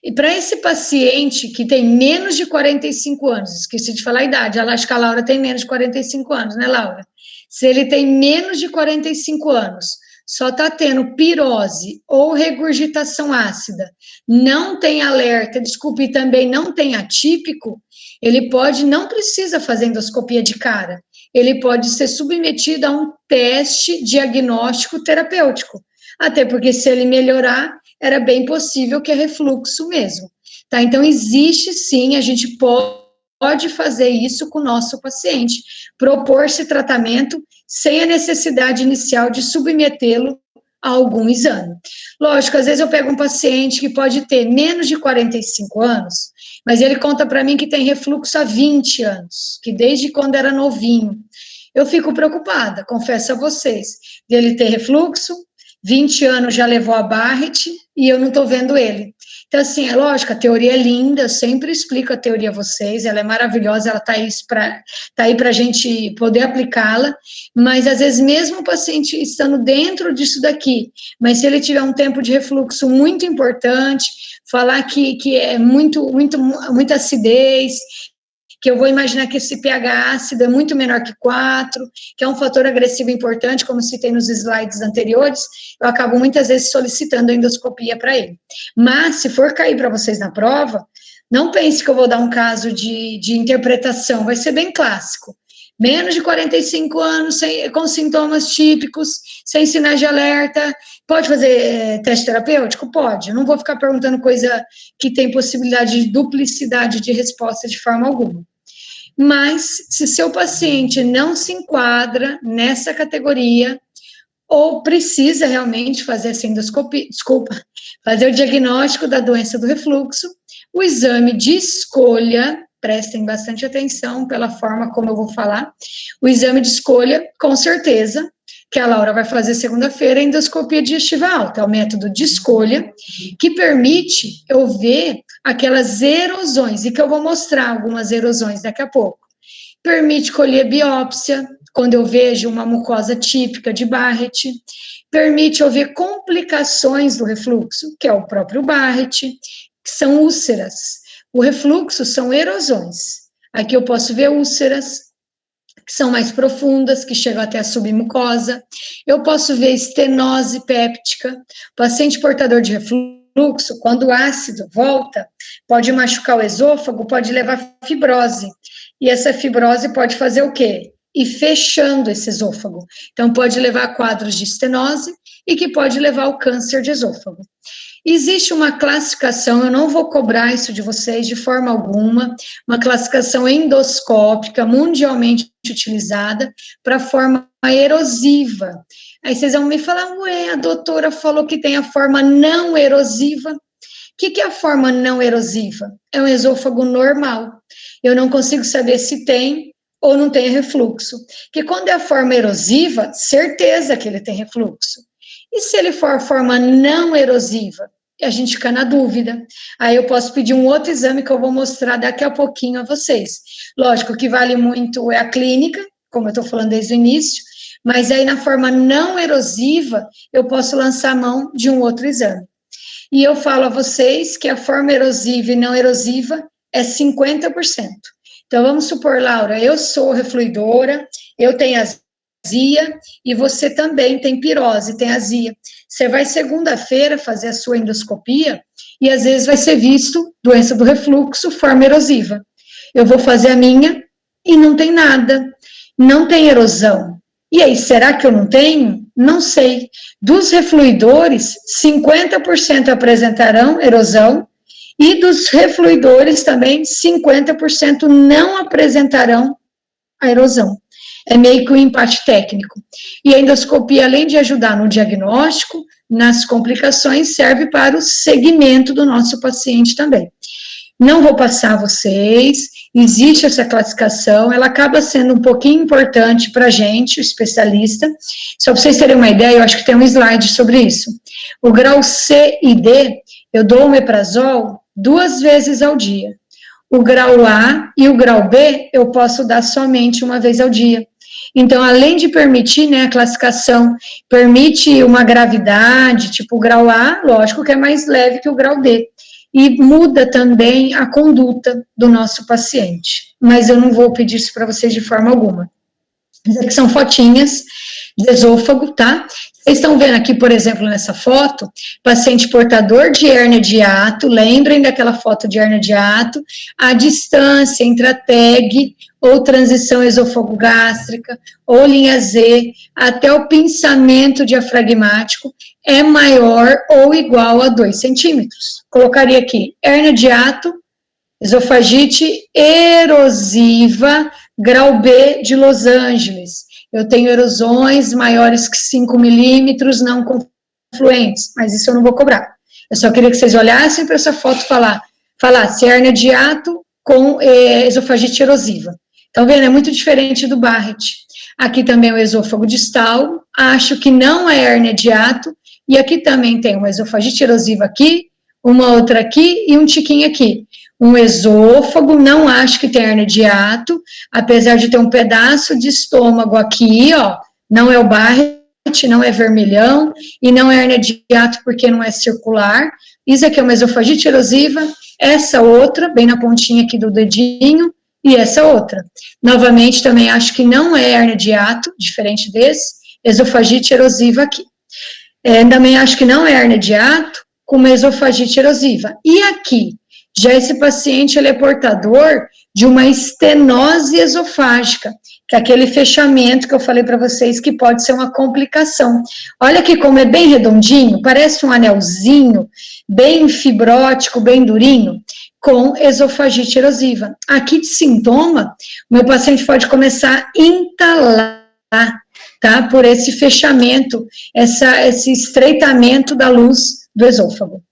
[SPEAKER 1] E para esse paciente que tem menos de 45 anos, esqueci de falar a idade, acho que a Laura tem menos de 45 anos, né, Laura? Se ele tem menos de 45 anos, só está tendo pirose ou regurgitação ácida, não tem alerta, desculpe, e também não tem atípico, ele não precisa fazer endoscopia de cara, ele pode ser submetido a um teste diagnóstico terapêutico, até porque se ele melhorar, era bem possível que é refluxo mesmo, tá? Então, existe sim, a gente pode fazer isso com o nosso paciente, propor esse tratamento sem a necessidade inicial de submetê-lo a algum exame. Lógico, às vezes eu pego um paciente que pode ter menos de 45 anos, mas ele conta para mim que tem refluxo há 20 anos, que desde quando era novinho. Eu fico preocupada, confesso a vocês, dele ter refluxo, 20 anos já levou a Barrett e eu não estou vendo ele. Então, assim, é lógico, a teoria é linda, eu sempre explico a teoria a vocês, ela é maravilhosa, ela está aí para a gente poder aplicá-la, mas às vezes mesmo o paciente estando dentro disso daqui, mas se ele tiver um tempo de refluxo muito importante, falar que é muita acidez, que eu vou imaginar que esse pH ácido é muito menor que 4, que é um fator agressivo importante, como citei nos slides anteriores, eu acabo muitas vezes solicitando a endoscopia para ele. Mas, se for cair para vocês na prova, não pense que eu vou dar um caso de interpretação, vai ser bem clássico. Menos de 45 anos, com sintomas típicos, sem sinais de alerta, pode fazer teste terapêutico? Pode, eu não vou ficar perguntando coisa que tem possibilidade de duplicidade de resposta de forma alguma. Mas, se seu paciente não se enquadra nessa categoria, ou precisa realmente fazer essa endoscopia, fazer o diagnóstico da doença do refluxo, o exame de escolha prestem bastante atenção pela forma como eu vou falar. O exame de escolha, com certeza, que a Laura vai fazer segunda-feira, a endoscopia digestiva alta, é o método de escolha, que permite eu ver aquelas erosões, e que eu vou mostrar algumas erosões daqui a pouco. Permite colher biópsia, quando eu vejo uma mucosa típica de Barrett, permite eu ver complicações do refluxo, que é o próprio Barrett, que são úlceras. O refluxo são erosões. Aqui eu posso ver úlceras, que são mais profundas, que chegam até a submucosa. Eu posso ver estenose péptica. Paciente portador de refluxo, quando o ácido volta, pode machucar o esôfago, pode levar a fibrose. E essa fibrose pode fazer o quê? E fechando esse esôfago. Então, pode levar a quadros de estenose e que pode levar ao câncer de esôfago. Existe uma classificação, eu não vou cobrar isso de vocês de forma alguma, uma classificação endoscópica mundialmente utilizada para forma erosiva. Aí vocês vão me falar, ué, a doutora falou que tem a forma não erosiva. O que é a forma não erosiva? É um esôfago normal. Eu não consigo saber se tem ou não tem refluxo. Porque quando é a forma erosiva, certeza que ele tem refluxo. E se ele for a forma não erosiva? A gente fica na dúvida. Aí eu posso pedir um outro exame que eu vou mostrar daqui a pouquinho a vocês. Lógico que vale muito é a clínica, como eu estou falando desde o início, mas aí na forma não erosiva, eu posso lançar a mão de um outro exame. E eu falo a vocês que a forma erosiva e não erosiva é 50%. Então, vamos supor, Laura, eu sou refluidora, eu tenho azia, e você também tem pirose, tem azia. Você vai segunda-feira fazer a sua endoscopia, e às vezes vai ser visto doença do refluxo, forma erosiva. Eu vou fazer a minha, e não tem nada, não tem erosão. E aí, será que eu não tenho? Não sei. Dos refluidores, 50% apresentarão erosão, e dos refluidores também, 50% não apresentarão a erosão. É meio que um empate técnico. E a endoscopia, além de ajudar no diagnóstico, nas complicações, serve para o segmento do nosso paciente também. Não vou passar a vocês, existe essa classificação, ela acaba sendo um pouquinho importante para a gente, o especialista. Só para vocês terem uma ideia, eu acho que tem um slide sobre isso. O grau C e D, eu dou omeprazol 2 vezes ao dia. O grau A e o grau B, eu posso dar somente 1 vez ao dia. Então, além de permitir, né, a classificação, permite uma gravidade, tipo o grau A, lógico que é mais leve que o grau D. E muda também a conduta do nosso paciente. Mas eu não vou pedir isso para vocês de forma alguma. Isso aqui são fotinhas de esôfago, tá? Vocês estão vendo aqui, por exemplo, nessa foto, paciente portador de hérnia de hiato, lembrem daquela foto de hérnia de hiato, a distância entre a TEG, ou transição esôfago-gástrica, ou linha Z, até o pinçamento diafragmático, é maior ou igual a 2 centímetros. Colocaria aqui, hérnia de hiato, esofagite erosiva, grau B de Los Angeles. Eu tenho erosões maiores que 5 milímetros, não confluentes, mas isso eu não vou cobrar. Eu só queria que vocês olhassem para essa foto falasse hérnia de hiato com esofagite erosiva. Estão vendo? É muito diferente do Barrett. Aqui também é o esôfago distal, acho que não é hérnia de hiato, e aqui também tem uma esofagite erosiva aqui, uma outra aqui e um tiquinho aqui. Um esôfago, não acho que tem hérnia de hiato, apesar de ter um pedaço de estômago aqui, ó, não é o Barrett, não é vermelhão, e não é hérnia de hiato porque não é circular. Isso aqui é uma esofagite erosiva, essa outra, bem na pontinha aqui do dedinho, e essa outra. Novamente, também acho que não é hérnia de hiato, diferente desse, esofagite erosiva aqui. Também acho que não é hérnia de hiato, com uma esofagite erosiva. E aqui, já esse paciente, ele é portador de uma estenose esofágica, que é aquele fechamento que eu falei para vocês que pode ser uma complicação. Olha aqui como é bem redondinho, parece um anelzinho, bem fibrótico, bem durinho, com esofagite erosiva. Aqui de sintoma, o meu paciente pode começar a entalar, tá? Por esse fechamento, esse estreitamento da luz do esôfago.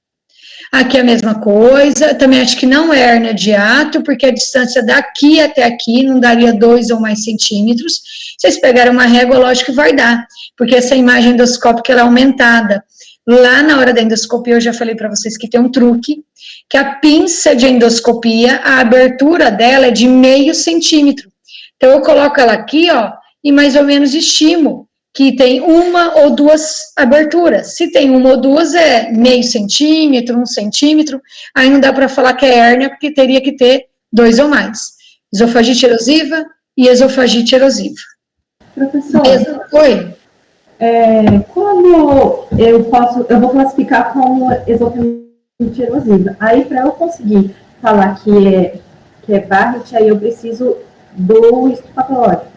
[SPEAKER 1] Aqui é a mesma coisa, também acho que não é hérnia de hiato, porque a distância daqui até aqui não daria 2 ou mais centímetros. Vocês pegaram uma régua, lógico que vai dar, porque essa imagem endoscópica ela é aumentada. Lá na hora da endoscopia, eu já falei para vocês que tem um truque, que a pinça de endoscopia, a abertura dela é de 0,5 centímetro. Então, eu coloco ela aqui, ó, e mais ou menos estimo que tem 1 ou 2 aberturas. Se tem 1 ou 2, é 0,5 centímetro, 1 centímetro, aí não dá para falar que é hérnia, porque teria que ter 2 ou mais. Esofagite erosiva e esofagite erosiva.
[SPEAKER 5] Professor,
[SPEAKER 1] Oi?
[SPEAKER 5] como eu vou classificar como esofagite erosiva. Aí, para eu conseguir falar que é Barrett, aí eu preciso do estudo patológico.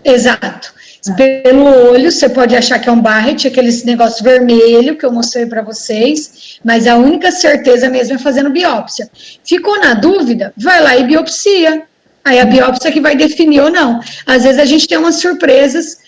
[SPEAKER 1] Exato. Pelo olho, você pode achar que é um Barrett, aquele negócio vermelho que eu mostrei para vocês, mas a única certeza mesmo é fazendo biópsia. Ficou na dúvida? Vai lá e biopsia. Aí a biópsia que vai definir ou não. Às vezes a gente tem umas surpresas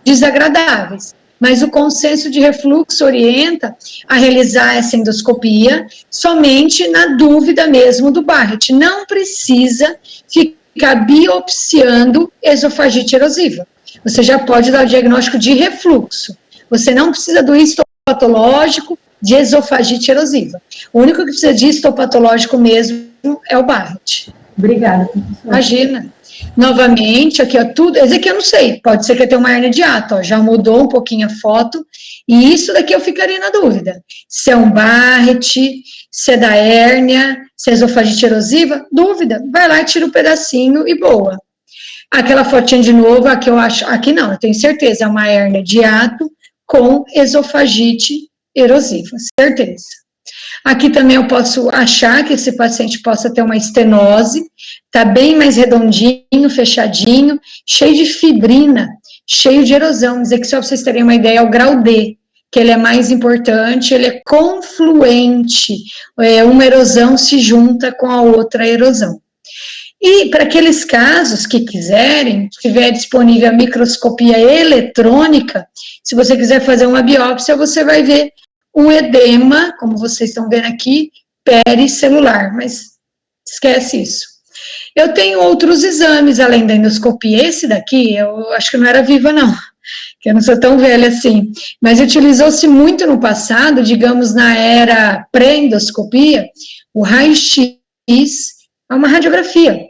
[SPEAKER 1] desagradáveis, mas o consenso de refluxo orienta a realizar essa endoscopia somente na dúvida mesmo do Barrett. Não precisa ficar biopsiando esofagite erosiva. Você já pode dar o diagnóstico de refluxo. Você não precisa do histopatológico de esofagite erosiva. O único que precisa de histopatológico mesmo é o Barrett.
[SPEAKER 5] Obrigada, professor.
[SPEAKER 1] Imagina. Novamente, aqui, ó, tudo. Esse aqui eu não sei. Pode ser que eu tenha uma hérnia de hiato, ó. Já mudou um pouquinho a foto. E isso daqui eu ficaria na dúvida. Se é um Barrett, se é da hérnia, se é esofagite erosiva, dúvida. Vai lá e tira um pedacinho e boa. Aquela fotinha de novo, aqui eu acho, aqui não, eu tenho certeza, é uma hérnia de hiato com esofagite erosiva, certeza. Aqui também eu posso achar que esse paciente possa ter uma estenose, tá bem mais redondinho, fechadinho, cheio de fibrina, cheio de erosão, mas aqui só para vocês terem uma ideia, é o grau D, que ele é mais importante, ele é confluente, uma erosão se junta com a outra erosão. E para aqueles casos que quiserem, se tiver disponível a microscopia eletrônica, se você quiser fazer uma biópsia, você vai ver um edema, como vocês estão vendo aqui, pericelular, mas esquece isso. Eu tenho outros exames além da endoscopia. Esse daqui, eu acho que não era viva não, que eu não sou tão velha assim, mas utilizou-se muito no passado, digamos na era pré-endoscopia, o raio-x, é uma radiografia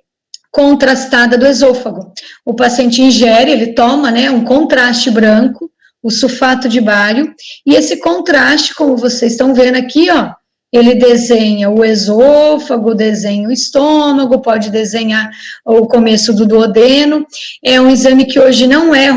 [SPEAKER 1] contrastada do esôfago. O paciente ingere, ele toma, né, um contraste branco, o sulfato de bário, e esse contraste, como vocês estão vendo aqui, ó, ele desenha o esôfago, desenha o estômago, pode desenhar o começo do duodeno. É um exame que hoje não é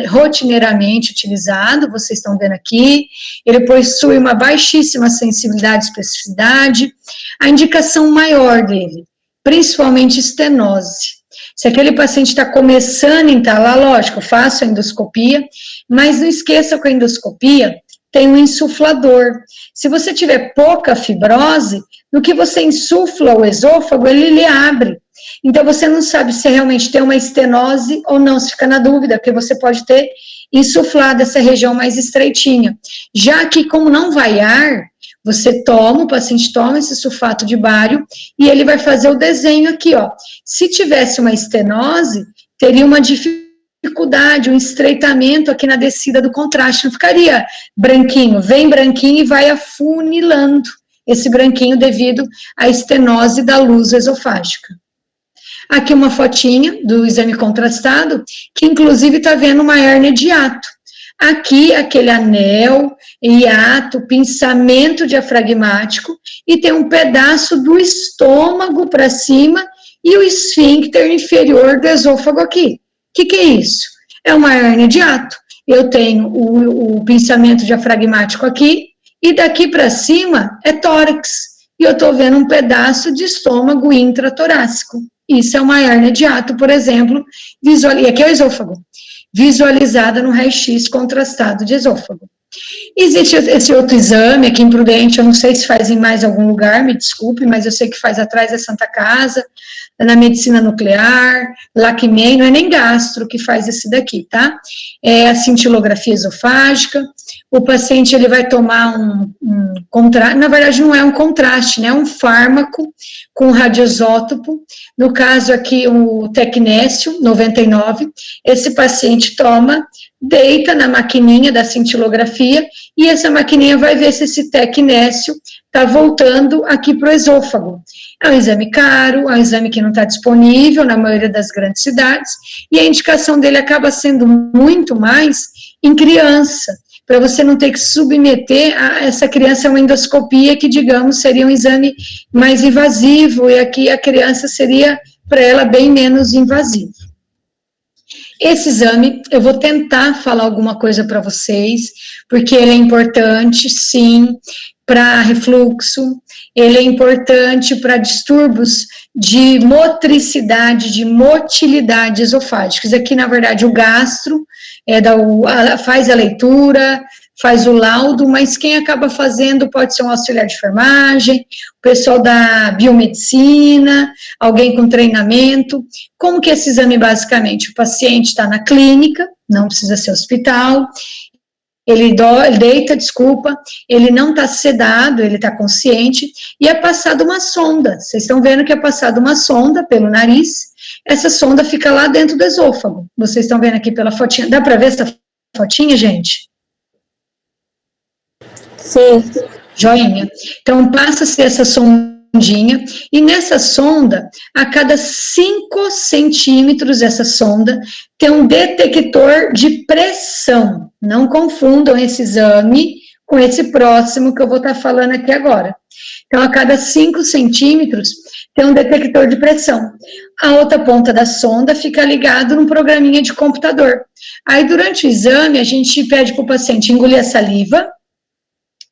[SPEAKER 1] rotineiramente utilizado, vocês estão vendo aqui. Ele possui uma baixíssima sensibilidade e especificidade. A indicação maior dele, principalmente estenose. Se aquele paciente está começando a entalar, lógico, faço a endoscopia, mas não esqueça que a endoscopia tem um insuflador. Se você tiver pouca fibrose, no que você insufla o esôfago, ele lhe abre. Então, você não sabe se realmente tem uma estenose ou não, se fica na dúvida, porque você pode ter insuflado essa região mais estreitinha. Já que, como não vai ar, você toma, o paciente toma esse sulfato de bário e ele vai fazer o desenho aqui, ó. Se tivesse uma estenose, teria uma dificuldade, um estreitamento aqui na descida do contraste, não ficaria branquinho, vem branquinho e vai afunilando esse branquinho devido à estenose da luz esofágica. Aqui uma fotinha do exame contrastado, que inclusive está vendo uma hérnia de hiato. Aqui, aquele anel, hiato, pinçamento diafragmático, e tem um pedaço do estômago para cima e o esfíncter inferior do esôfago aqui. O que é isso? É uma hérnia de hiato. Eu tenho o pinçamento diafragmático aqui, e daqui para cima é tórax. E eu estou vendo um pedaço de estômago intratorácico. Isso é uma hérnia de hiato, por exemplo, e aqui é o esôfago, visualizada no raio-x contrastado de esôfago. Existe esse outro exame aqui em Prudente, eu não sei se faz em mais algum lugar, me desculpe, mas eu sei que faz atrás da Santa Casa, na medicina nuclear, LACMEI, não é nem gastro que faz esse daqui, tá? É a cintilografia esofágica. O paciente, ele vai tomar um contraste, na verdade não é um contraste, né? É um fármaco com radioisótopo, no caso aqui o tecnécio, 99, esse paciente toma, deita na maquininha da cintilografia, e essa maquininha vai ver se esse tecnécio está voltando aqui para o esôfago. É um exame caro, é um exame que não está disponível na maioria das grandes cidades, e a indicação dele acaba sendo muito mais em criança, para você não ter que submeter essa criança a uma endoscopia, que, digamos, seria um exame mais invasivo, e aqui a criança seria, para ela, bem menos invasivo. Esse exame, eu vou tentar falar alguma coisa para vocês, porque ele é importante, sim, para refluxo, ele é importante para distúrbios de motricidade, de motilidade esofágicos. Aqui, na verdade, o gastro faz a leitura, faz o laudo, mas quem acaba fazendo pode ser um auxiliar de enfermagem, o pessoal da biomedicina, alguém com treinamento. Como que é esse exame, basicamente? O paciente está na clínica, não precisa ser hospital, ele deita, ele não está sedado, ele está consciente, e é passada uma sonda. Vocês estão vendo que é passada uma sonda pelo nariz, essa sonda fica lá dentro do esôfago. Vocês estão vendo aqui pela fotinha, dá para ver essa fotinha, gente?
[SPEAKER 4] Sim.
[SPEAKER 1] Joinha. Então, passa-se essa sondinha, e nessa sonda, a cada 5 centímetros dessa sonda, tem um detector de pressão. Não confundam esse exame com esse próximo que eu vou estar falando aqui agora. Então, a cada 5 centímetros, tem um detector de pressão. A outra ponta da sonda fica ligado num programinha de computador. Aí, durante o exame, a gente pede para o paciente engolir a saliva,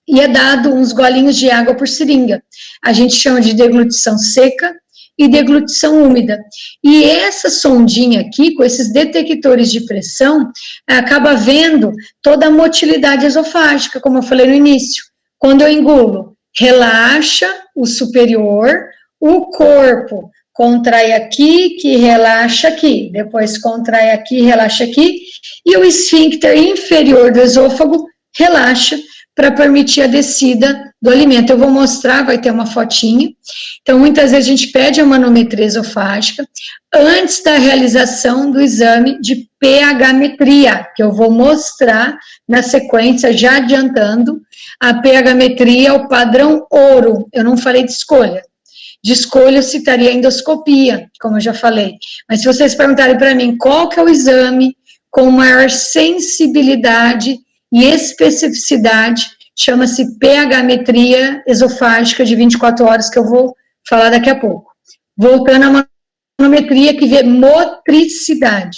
[SPEAKER 1] e é dado uns golinhos de água por seringa. A gente chama de deglutição seca e deglutição úmida. E essa sondinha aqui, com esses detectores de pressão, acaba vendo toda a motilidade esofágica, como eu falei no início. Quando eu engulo, relaxa o superior, o corpo contrai aqui, que relaxa aqui, depois contrai aqui, relaxa aqui, e o esfíncter inferior do esôfago relaxa, para permitir a descida do alimento. Eu vou mostrar, vai ter uma fotinha. Então, muitas vezes a gente pede a manometria esofágica antes da realização do exame de pH-metria, que eu vou mostrar na sequência, já adiantando. A pH-metria é o padrão ouro, eu não falei de escolha. De escolha eu citaria a endoscopia, como eu já falei. Mas se vocês perguntarem para mim qual que é o exame com maior sensibilidade e especificidade, chama-se pH-metria esofágica de 24 horas, que eu vou falar daqui a pouco. Voltando à manometria, que vê motricidade.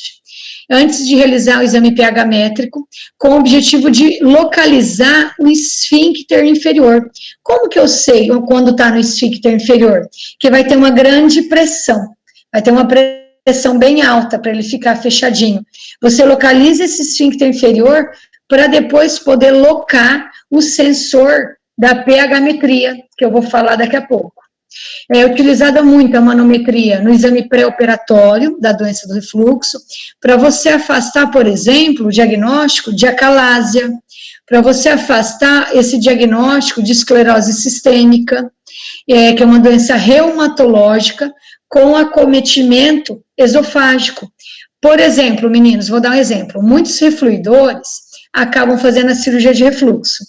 [SPEAKER 1] Antes de realizar o exame pH métrico, com o objetivo de localizar o esfíncter inferior. Como que eu sei quando está no esfíncter inferior? Que vai ter uma grande pressão, vai ter uma pressão bem alta para ele ficar fechadinho. Você localiza esse esfíncter inferior para depois poder locar o sensor da pH-metria, que eu vou falar daqui a pouco. É utilizada muito a manometria no exame pré-operatório da doença do refluxo, para você afastar, por exemplo, o diagnóstico de acalásia, para você afastar esse diagnóstico de esclerose sistêmica, que é uma doença reumatológica com acometimento esofágico. Por exemplo, meninos, vou dar um exemplo, muitos refluidores acabam fazendo a cirurgia de refluxo.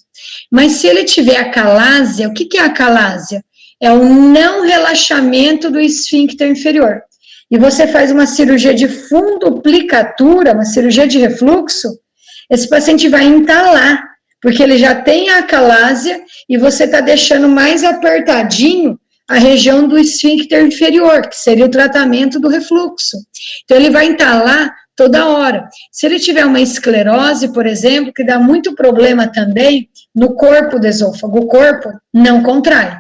[SPEAKER 1] Mas se ele tiver acalásia, o que é acalásia? É o não relaxamento do esfíncter inferior. E você faz uma cirurgia de funduplicatura, uma cirurgia de refluxo, esse paciente vai entalar, porque ele já tem a acalásia e você está deixando mais apertadinho a região do esfíncter inferior, que seria o tratamento do refluxo. Então, ele vai entalar toda hora. Se ele tiver uma esclerose, por exemplo, que dá muito problema também no corpo do esôfago, o corpo não contrai.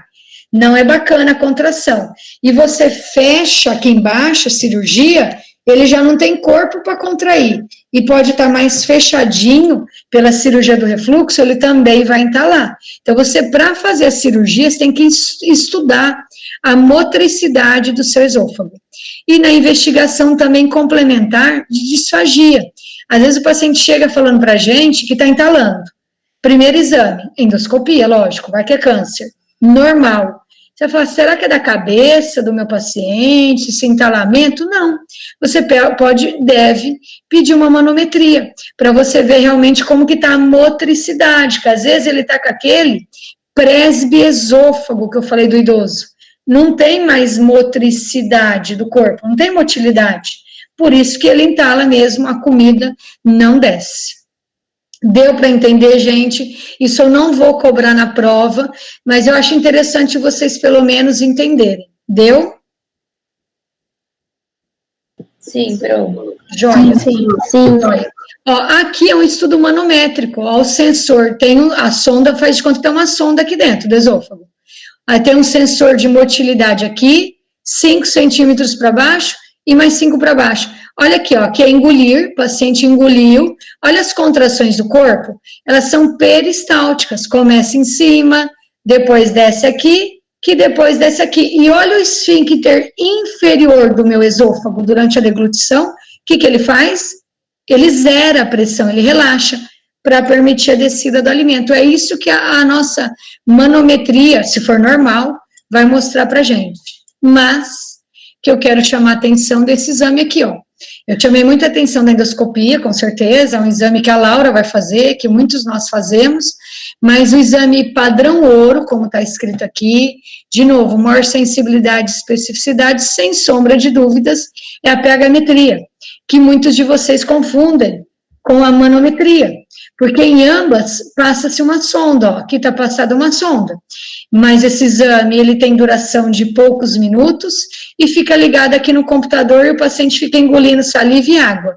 [SPEAKER 1] Não é bacana a contração. E você fecha aqui embaixo a cirurgia, ele já não tem corpo para contrair. e pode estar mais fechadinho pela cirurgia do refluxo, ele também vai entalar. Então, você, para fazer a cirurgia, você tem que estudar a motricidade do seu esôfago. E na investigação também complementar de disfagia. Às vezes o paciente chega falando para a gente que está entalando. Primeiro exame, endoscopia, lógico, vai que é câncer. Normal. Você vai falar, será que é da cabeça do meu paciente, esse entalamento? Não. Você deve pedir uma manometria, para você ver realmente como que está a motricidade, que às vezes ele está com aquele presbiesôfago que eu falei do idoso. Não tem mais motricidade do corpo, não tem motilidade. Por isso que ele entala mesmo, a comida não desce. Deu para entender, gente? Isso eu não vou cobrar na prova, mas eu acho interessante vocês pelo menos entenderem. Deu?
[SPEAKER 3] Sim, Pro.
[SPEAKER 1] Joia.
[SPEAKER 4] Sim.
[SPEAKER 1] Joia. Ó, aqui é um estudo manométrico. Ó, o sensor tem a sonda, faz de conta que tem uma sonda aqui dentro do esôfago. Aí tem um sensor de motilidade aqui, 5 centímetros para baixo e mais 5 para baixo. Olha aqui, ó, que é engolir, o paciente engoliu. Olha as contrações do corpo, elas são peristálticas, começa em cima, depois desce aqui, que depois desce aqui. E olha o esfíncter inferior do meu esôfago durante a deglutição, o que ele faz? Ele zera a pressão, ele relaxa, para permitir a descida do alimento. É isso que a nossa manometria, se for normal, vai mostrar para a gente. Mas, que eu quero chamar a atenção desse exame aqui, ó. Eu chamei muita atenção da endoscopia, com certeza, é um exame que a Laura vai fazer, que muitos nós fazemos, mas o exame padrão ouro, como está escrito aqui, de novo, maior sensibilidade e especificidade, sem sombra de dúvidas, é a pH-metria, que muitos de vocês confundem com a manometria, porque em ambas passa-se uma sonda, ó, aqui está passada uma sonda, mas esse exame, ele tem duração de poucos minutos e fica ligado aqui no computador e o paciente fica engolindo saliva e água.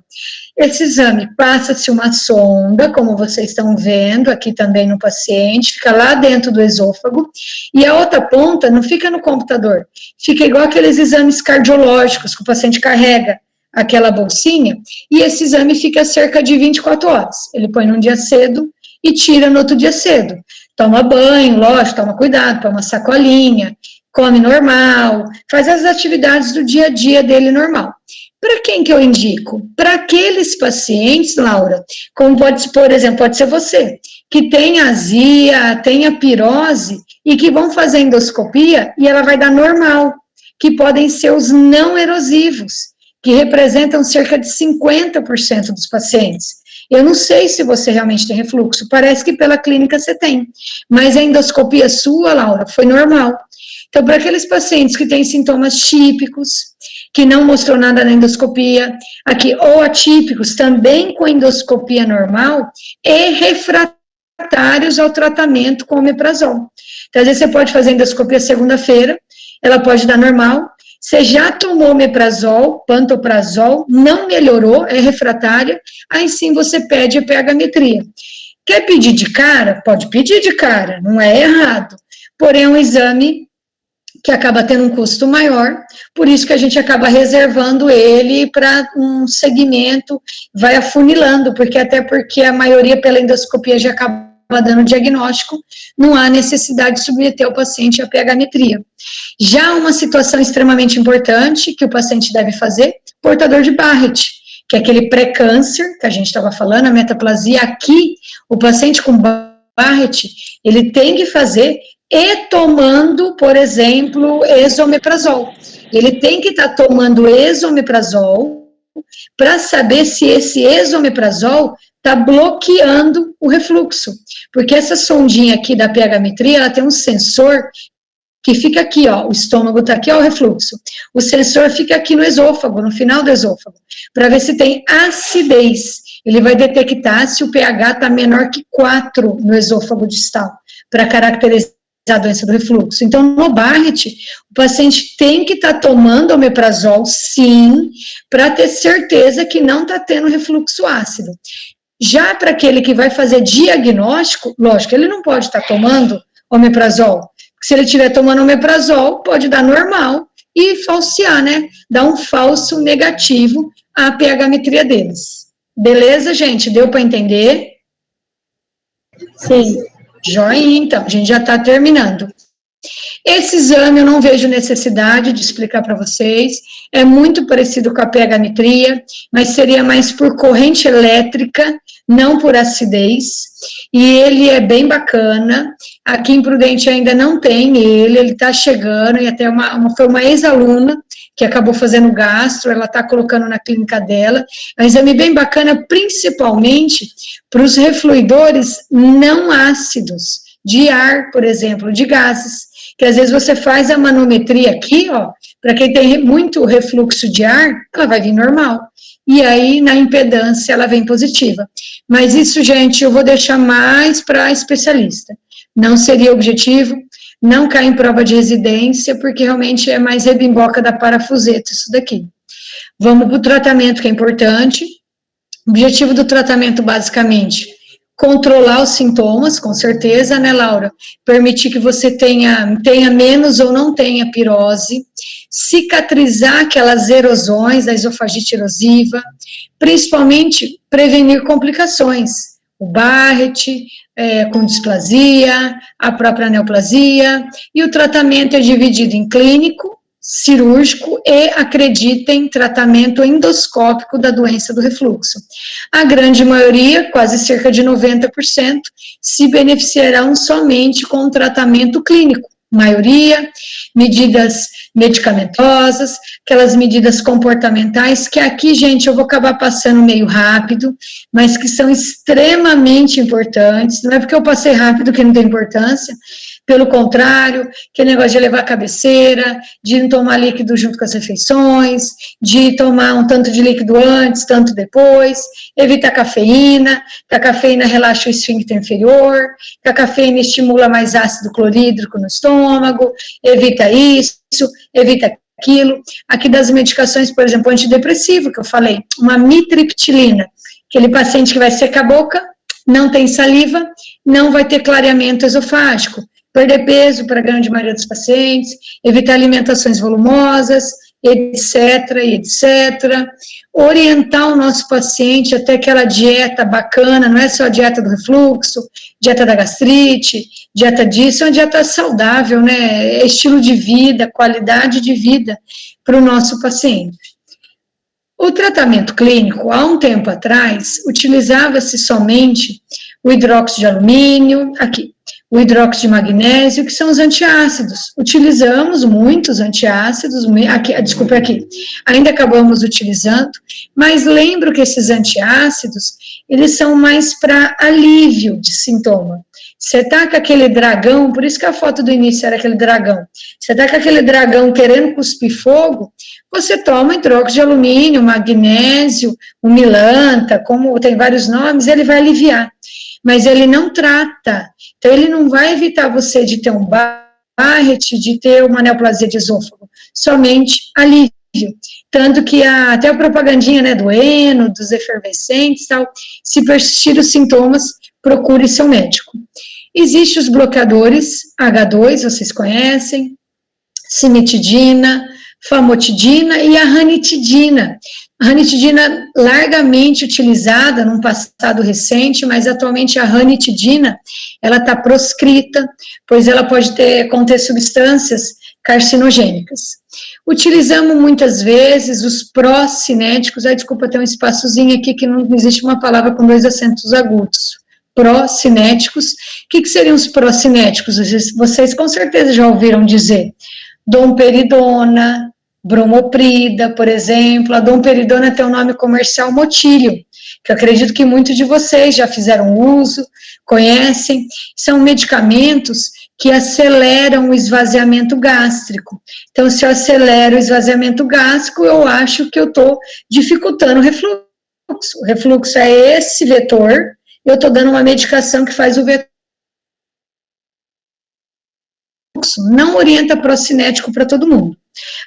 [SPEAKER 1] Esse exame passa-se uma sonda, como vocês estão vendo aqui também no paciente, fica lá dentro do esôfago, e a outra ponta não fica no computador, fica igual aqueles exames cardiológicos que o paciente carrega, aquela bolsinha, e esse exame fica cerca de 24 horas. Ele põe num dia cedo e tira no outro dia cedo. Toma banho, lógico, toma cuidado, toma sacolinha, come normal, faz as atividades do dia a dia dele normal. Para quem que eu indico? Para aqueles pacientes, Laura, como pode, por exemplo, pode ser você, que tem azia, tem a pirose, e que vão fazer endoscopia, e ela vai dar normal, que podem ser os não erosivos, que representam cerca de 50% dos pacientes. Eu não sei se você realmente tem refluxo, parece que pela clínica você tem, mas a endoscopia sua, Laura, foi normal. Então, para aqueles pacientes que têm sintomas típicos, que não mostrou nada na endoscopia, aqui, ou atípicos, também com endoscopia normal, e refratários ao tratamento com omeprazol. Então, às vezes você pode fazer endoscopia segunda-feira, ela pode dar normal, você já tomou omeprazol, pantoprazol, não melhorou, é refratária, aí sim você pede a pH-metria. Quer pedir de cara? Pode pedir de cara, não é errado. Porém, é um exame que acaba tendo um custo maior, por isso que a gente acaba reservando ele para um segmento, vai afunilando, até porque a maioria pela endoscopia já acaba dando diagnóstico, não há necessidade de submeter o paciente à pH-metria. Já uma situação extremamente importante que o paciente deve fazer, portador de Barrett, que é aquele pré-câncer que a gente estava falando, a metaplasia. Aqui, o paciente com Barrett, ele tem que fazer e tomando, por exemplo, esomeprazol. Ele tem que estar tomando esomeprazol para saber se esse esomeprazol está bloqueando o refluxo, porque essa sondinha aqui da pH-metria, ela tem um sensor que fica aqui, ó, o estômago está aqui, ó, o refluxo, o sensor fica aqui no esôfago, no final do esôfago, para ver se tem acidez, ele vai detectar se o pH está menor que 4 no esôfago distal, para caracterizar a doença do refluxo. Então, no Barrett, o paciente tem que estar tomando omeprazol, sim, para ter certeza que não está tendo refluxo ácido. Já para aquele que vai fazer diagnóstico, lógico, ele não pode estar tomando omeprazol, porque se ele estiver tomando omeprazol, pode dar normal e falsear, né? Dar um falso negativo à pH-metria deles. Beleza, gente? Deu para entender?
[SPEAKER 2] Sim.
[SPEAKER 1] Joinha, então, a gente já está terminando. Esse exame eu não vejo necessidade de explicar para vocês, é muito parecido com a pH-metria, mas seria mais por corrente elétrica, não por acidez, e ele é bem bacana. Aqui em Prudente ainda não tem ele está chegando, e até foi uma ex-aluna que acabou fazendo gastro, ela está colocando na clínica dela, é um exame bem bacana, principalmente para os refluidores não ácidos, de ar, por exemplo, de gases, que às vezes você faz a manometria aqui, ó, para quem tem muito refluxo de ar, ela vai vir normal. E aí, na impedância, ela vem positiva. Mas isso, gente, eu vou deixar mais para especialista. Não seria objetivo, não cai em prova de residência, porque realmente é mais rebimboca da parafuseta isso daqui. Vamos para o tratamento, que é importante. O objetivo do tratamento, basicamente, controlar os sintomas, com certeza, né, Laura? Permitir que você tenha menos ou não tenha pirose, cicatrizar aquelas erosões da esofagite erosiva, principalmente prevenir complicações, o Barrett, com displasia, a própria neoplasia, e o tratamento é dividido em clínico, cirúrgico e, acreditem, tratamento endoscópico da doença do refluxo. A grande maioria, quase cerca de 90%, se beneficiarão somente com o tratamento clínico. Maioria, medidas medicamentosas, aquelas medidas comportamentais, que aqui, gente, eu vou acabar passando meio rápido, mas que são extremamente importantes. Não é porque eu passei rápido que não tem importância, pelo contrário, que é negócio de levar a cabeceira, de não tomar líquido junto com as refeições, de tomar um tanto de líquido antes, tanto depois, evita a cafeína, que a cafeína relaxa o esfíncter inferior, que a cafeína estimula mais ácido clorídrico no estômago, evita isso, evita aquilo. Aqui das medicações, por exemplo, antidepressivo, que eu falei, uma mitriptilina, aquele paciente que vai secar a boca, não tem saliva, não vai ter clareamento esofágico, perder peso para a grande maioria dos pacientes, evitar alimentações volumosas, etc, etc. Orientar o nosso paciente até aquela dieta bacana, não é só a dieta do refluxo, dieta da gastrite, dieta disso, é uma dieta saudável, né? É estilo de vida, qualidade de vida para o nosso paciente. O tratamento clínico, há um tempo atrás, utilizava-se somente o hidróxido de alumínio, aqui, o hidróxido de magnésio, que são os antiácidos. Utilizamos muitos antiácidos, aqui, ainda acabamos utilizando, mas lembro que esses antiácidos, eles são mais para alívio de sintoma. Você tá com aquele dragão, por isso que a foto do início era aquele dragão, você tá com aquele dragão querendo cuspir fogo, você toma hidróxido de alumínio, magnésio, o milanta, como tem vários nomes, ele vai aliviar. Mas ele não trata, então ele não vai evitar você de ter um Barrett, de ter uma neoplasia de esôfago, somente alívio. Tanto que até a propagandinha, né, do Eno, dos efervescentes, tal, se persistir os sintomas, procure seu médico. Existem os bloqueadores, H2, vocês conhecem, cimetidina, famotidina e a ranitidina. A ranitidina largamente utilizada num passado recente, mas atualmente a ranitidina, ela está proscrita, pois ela pode conter substâncias carcinogênicas. Utilizamos muitas vezes os pró-cinéticos, desculpa, tem um espaçozinho aqui que não existe uma palavra com 2 acentos agudos. Pró-cinéticos. O que seriam os pró-cinéticos? Vocês com certeza já ouviram dizer. Domperidona, bromoprida, por exemplo. A domperidona tem o nome comercial motílio, que eu acredito que muitos de vocês já fizeram uso, conhecem. São medicamentos que aceleram o esvaziamento gástrico. Então, se eu acelero o esvaziamento gástrico, eu acho que eu estou dificultando o refluxo. O refluxo é esse vetor, eu estou dando uma medicação que faz o vetor. Não orienta procinético para todo mundo.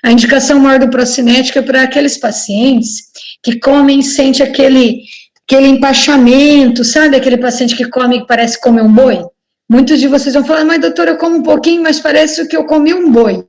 [SPEAKER 1] A indicação maior do procinético é para aqueles pacientes que comem e sente aquele empachamento, sabe? Aquele paciente que come e parece comer um boi. Muitos de vocês vão falar, mas doutora, eu como um pouquinho, mas parece que eu comi um boi.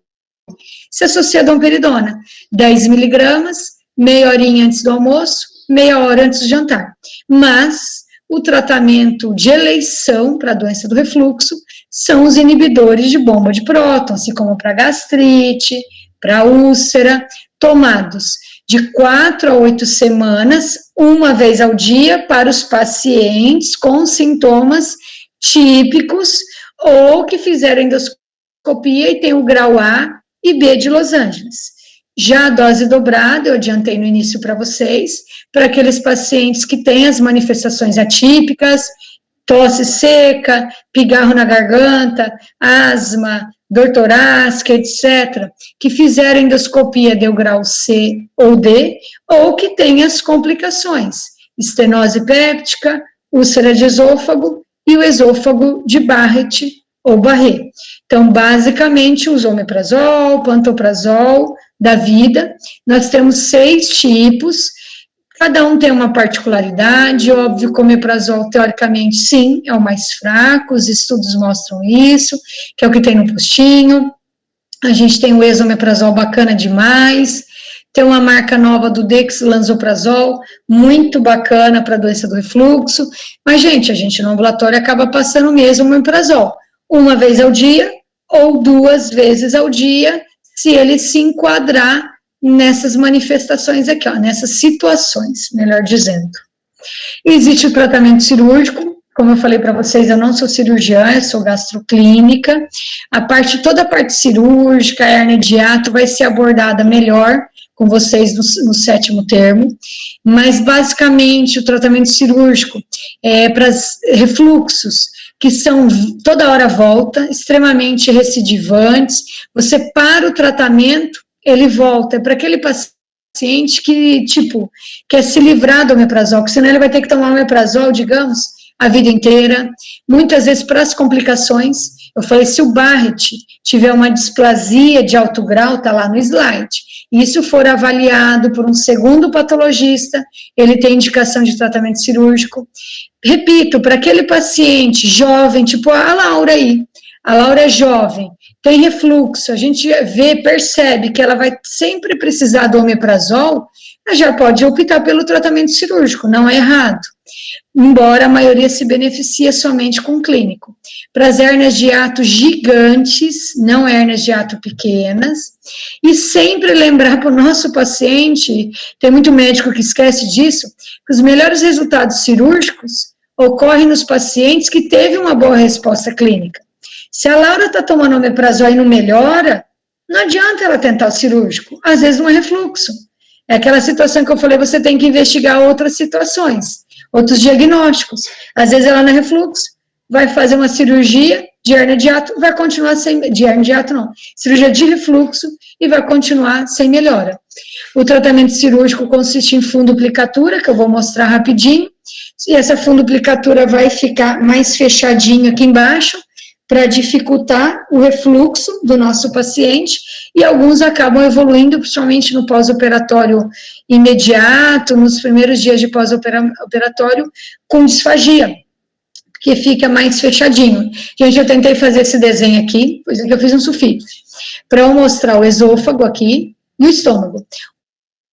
[SPEAKER 1] Se associa a domperidona, 10 miligramas, meia horinha antes do almoço, meia hora antes do jantar. Mas o tratamento de eleição para a doença do refluxo são os inibidores de bomba de próton, assim como para gastrite, para úlcera, tomados de 4 a 8 semanas, uma vez ao dia, para os pacientes com sintomas típicos ou que fizeram endoscopia e tem o grau A e B de Los Angeles. Já a dose dobrada, eu adiantei no início para vocês, para aqueles pacientes que têm as manifestações atípicas, tosse seca, pigarro na garganta, asma, dor torácica, etc., que fizeram endoscopia de grau C ou D, ou que têm as complicações, estenose péptica, úlcera de esôfago e o esôfago de Barrett ou Barré. Então, basicamente, os omeprazol, pantoprazol da vida, nós temos 6 tipos, cada um tem uma particularidade, óbvio que o omeprazol, teoricamente, sim, é o mais fraco, os estudos mostram isso, que é o que tem no postinho, a gente tem o esomeprazol bacana demais, tem uma marca nova do dexlansoprazol, muito bacana para a doença do refluxo, mas, gente, a gente no ambulatório acaba passando mesmo o omeprazol, uma vez ao dia ou 2 vezes ao dia, se ele se enquadrar nessas manifestações aqui, ó, nessas situações, melhor dizendo. Existe o tratamento cirúrgico, como eu falei para vocês, eu não sou cirurgiã, eu sou gastroclínica, toda a parte cirúrgica, a hérnia de hiato vai ser abordada melhor com vocês no 7º termo, mas basicamente o tratamento cirúrgico é para refluxos, que são toda hora volta, extremamente recidivantes, você para o tratamento, ele volta, é para aquele paciente que, tipo, quer se livrar do omeprazol, porque senão ele vai ter que tomar omeprazol, digamos, a vida inteira, muitas vezes para as complicações, eu falei, se o Barrett tiver uma displasia de alto grau, tá lá no slide, e isso for avaliado por um segundo patologista, ele tem indicação de tratamento cirúrgico. Repito, para aquele paciente jovem, tipo a Laura aí, a Laura é jovem, tem refluxo, a gente percebe que ela vai sempre precisar do omeprazol, ela já pode optar pelo tratamento cirúrgico, não é errado, embora a maioria se beneficie somente com o clínico. Para as hérnias de hiato gigantes, não hérnias de hiato pequenas, e sempre lembrar para o nosso paciente, tem muito médico que esquece disso, que os melhores resultados cirúrgicos ocorrem nos pacientes que teve uma boa resposta clínica. Se a Laura está tomando omeprazol e não melhora, não adianta ela tentar o cirúrgico, às vezes não é refluxo. É aquela situação que eu falei, você tem que investigar outras situações, outros diagnósticos. Às vezes ela não é refluxo, vai fazer uma cirurgia de hérnia de hiato, vai continuar sem, de hérnia de hiato não, cirurgia de refluxo e vai continuar sem melhora. O tratamento cirúrgico consiste em funduplicatura, que eu vou mostrar rapidinho, e essa funduplicatura vai ficar mais fechadinho aqui embaixo, para dificultar o refluxo do nosso paciente, e alguns acabam evoluindo, principalmente no pós-operatório imediato, nos primeiros dias de pós-operatório, com disfagia, que fica mais fechadinho. Gente, eu tentei fazer esse desenho aqui, pois é que eu fiz um sulfite, para eu mostrar o esôfago aqui e o estômago.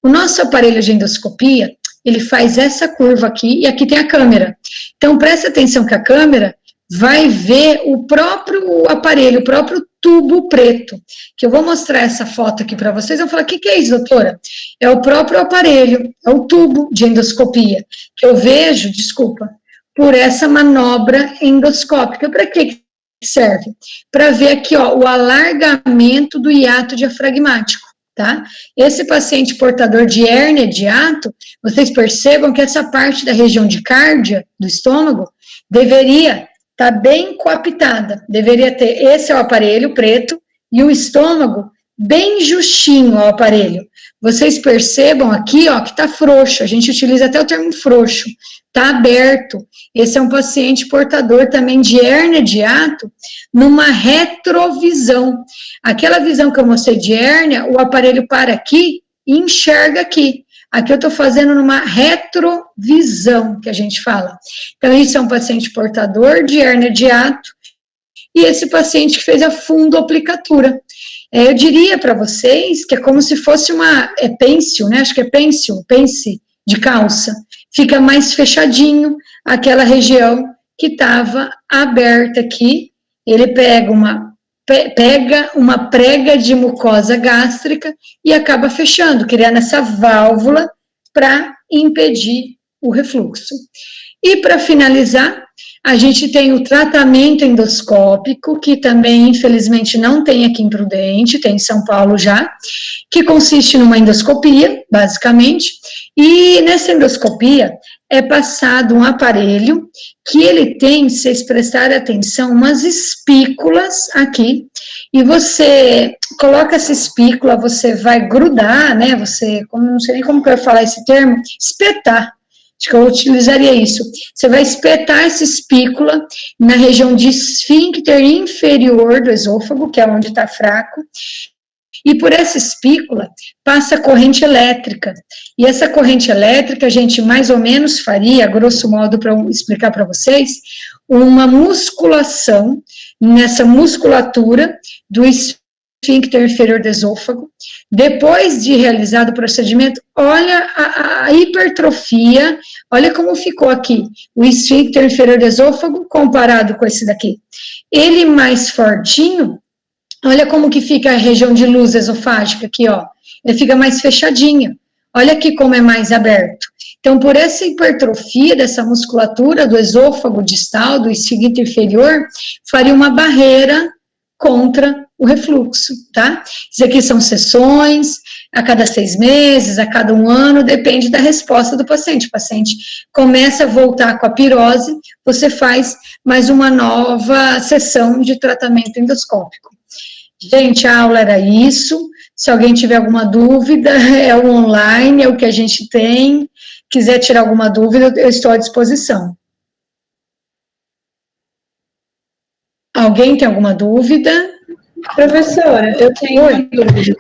[SPEAKER 1] O nosso aparelho de endoscopia, ele faz essa curva aqui, e aqui tem a câmera. Então, presta atenção que a câmera vai ver o próprio aparelho, o próprio tubo preto, que eu vou mostrar essa foto aqui para vocês, eu vou falar, o que é isso, doutora? É o próprio aparelho, é o tubo de endoscopia, que eu vejo, desculpa, por essa manobra endoscópica. Para que serve? Para ver aqui, ó, o alargamento do hiato diafragmático, tá? Esse paciente portador de hérnia de hiato, vocês percebam que essa parte da região de cárdia, do estômago, deveria está bem coaptada, deveria ter, esse é o aparelho preto, e o estômago bem justinho ao aparelho. Vocês percebam aqui, ó, que está frouxo, a gente utiliza até o termo frouxo, está aberto. Esse é um paciente portador também de hérnia de hiato, numa retrovisão. Aquela visão que eu mostrei de hérnia, o aparelho para aqui e enxerga aqui. Aqui eu estou fazendo numa retrovisão, que a gente fala. Então, isso é um paciente portador de hérnia de hiato, e esse paciente que fez a fundoplicatura. Eu diria para vocês que é como se fosse uma, pêncil, né, acho que é pêncil, pence de calça. Fica mais fechadinho aquela região que estava aberta aqui. Ele pega uma prega de mucosa gástrica e acaba fechando, criando essa válvula para impedir o refluxo. E para finalizar, a gente tem o tratamento endoscópico, que também, infelizmente, não tem aqui em Prudente, tem em São Paulo já, que consiste numa endoscopia, basicamente, e nessa endoscopia é passado um aparelho que ele tem, se vocês prestarem atenção, umas espículas aqui, e você coloca essa espícula, você vai grudar, né, você, não sei nem como que eu ia falar esse termo, espetar. Acho que eu utilizaria isso. Você vai espetar essa espícula na região de esfíncter inferior do esôfago, que é onde está fraco, e por essa espícula passa corrente elétrica. E essa corrente elétrica a gente mais ou menos faria, grosso modo, para explicar para vocês, uma musculação nessa musculatura do esfíncter inferior do esôfago. Depois de realizado o procedimento, olha a hipertrofia, olha como ficou aqui, o esfíncter inferior do esôfago comparado com esse daqui. Ele mais fortinho, olha como que fica a região de luz esofágica aqui, ó, ele fica mais fechadinho. Olha aqui como é mais aberto. Então, por essa hipertrofia dessa musculatura do esôfago distal, do esfíncter inferior, faria uma barreira contra o refluxo, tá? Isso aqui são sessões, a cada 6 meses, a cada 1 ano, depende da resposta do paciente. O paciente começa a voltar com a pirose, você faz mais uma nova sessão de tratamento endoscópico. Gente, a aula era isso. Se alguém tiver alguma dúvida, é o online, é o que a gente tem. Quiser tirar alguma dúvida, eu estou à disposição. Alguém tem alguma dúvida?
[SPEAKER 2] Professora, eu tenho uma dúvida.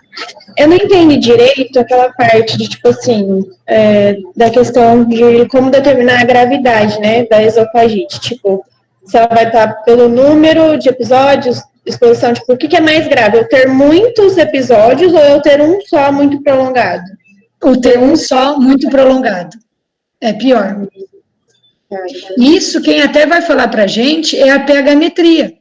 [SPEAKER 2] Eu não entendi direito aquela parte de, tipo assim, da questão de como determinar a gravidade, né, da esofagite. Tipo, se ela vai estar pelo número de episódios, exposição, tipo, o que é mais grave? Eu ter muitos episódios ou eu ter um só muito prolongado?
[SPEAKER 1] O ter um só muito prolongado. É pior. Isso, quem até vai falar pra gente é a pH-metria.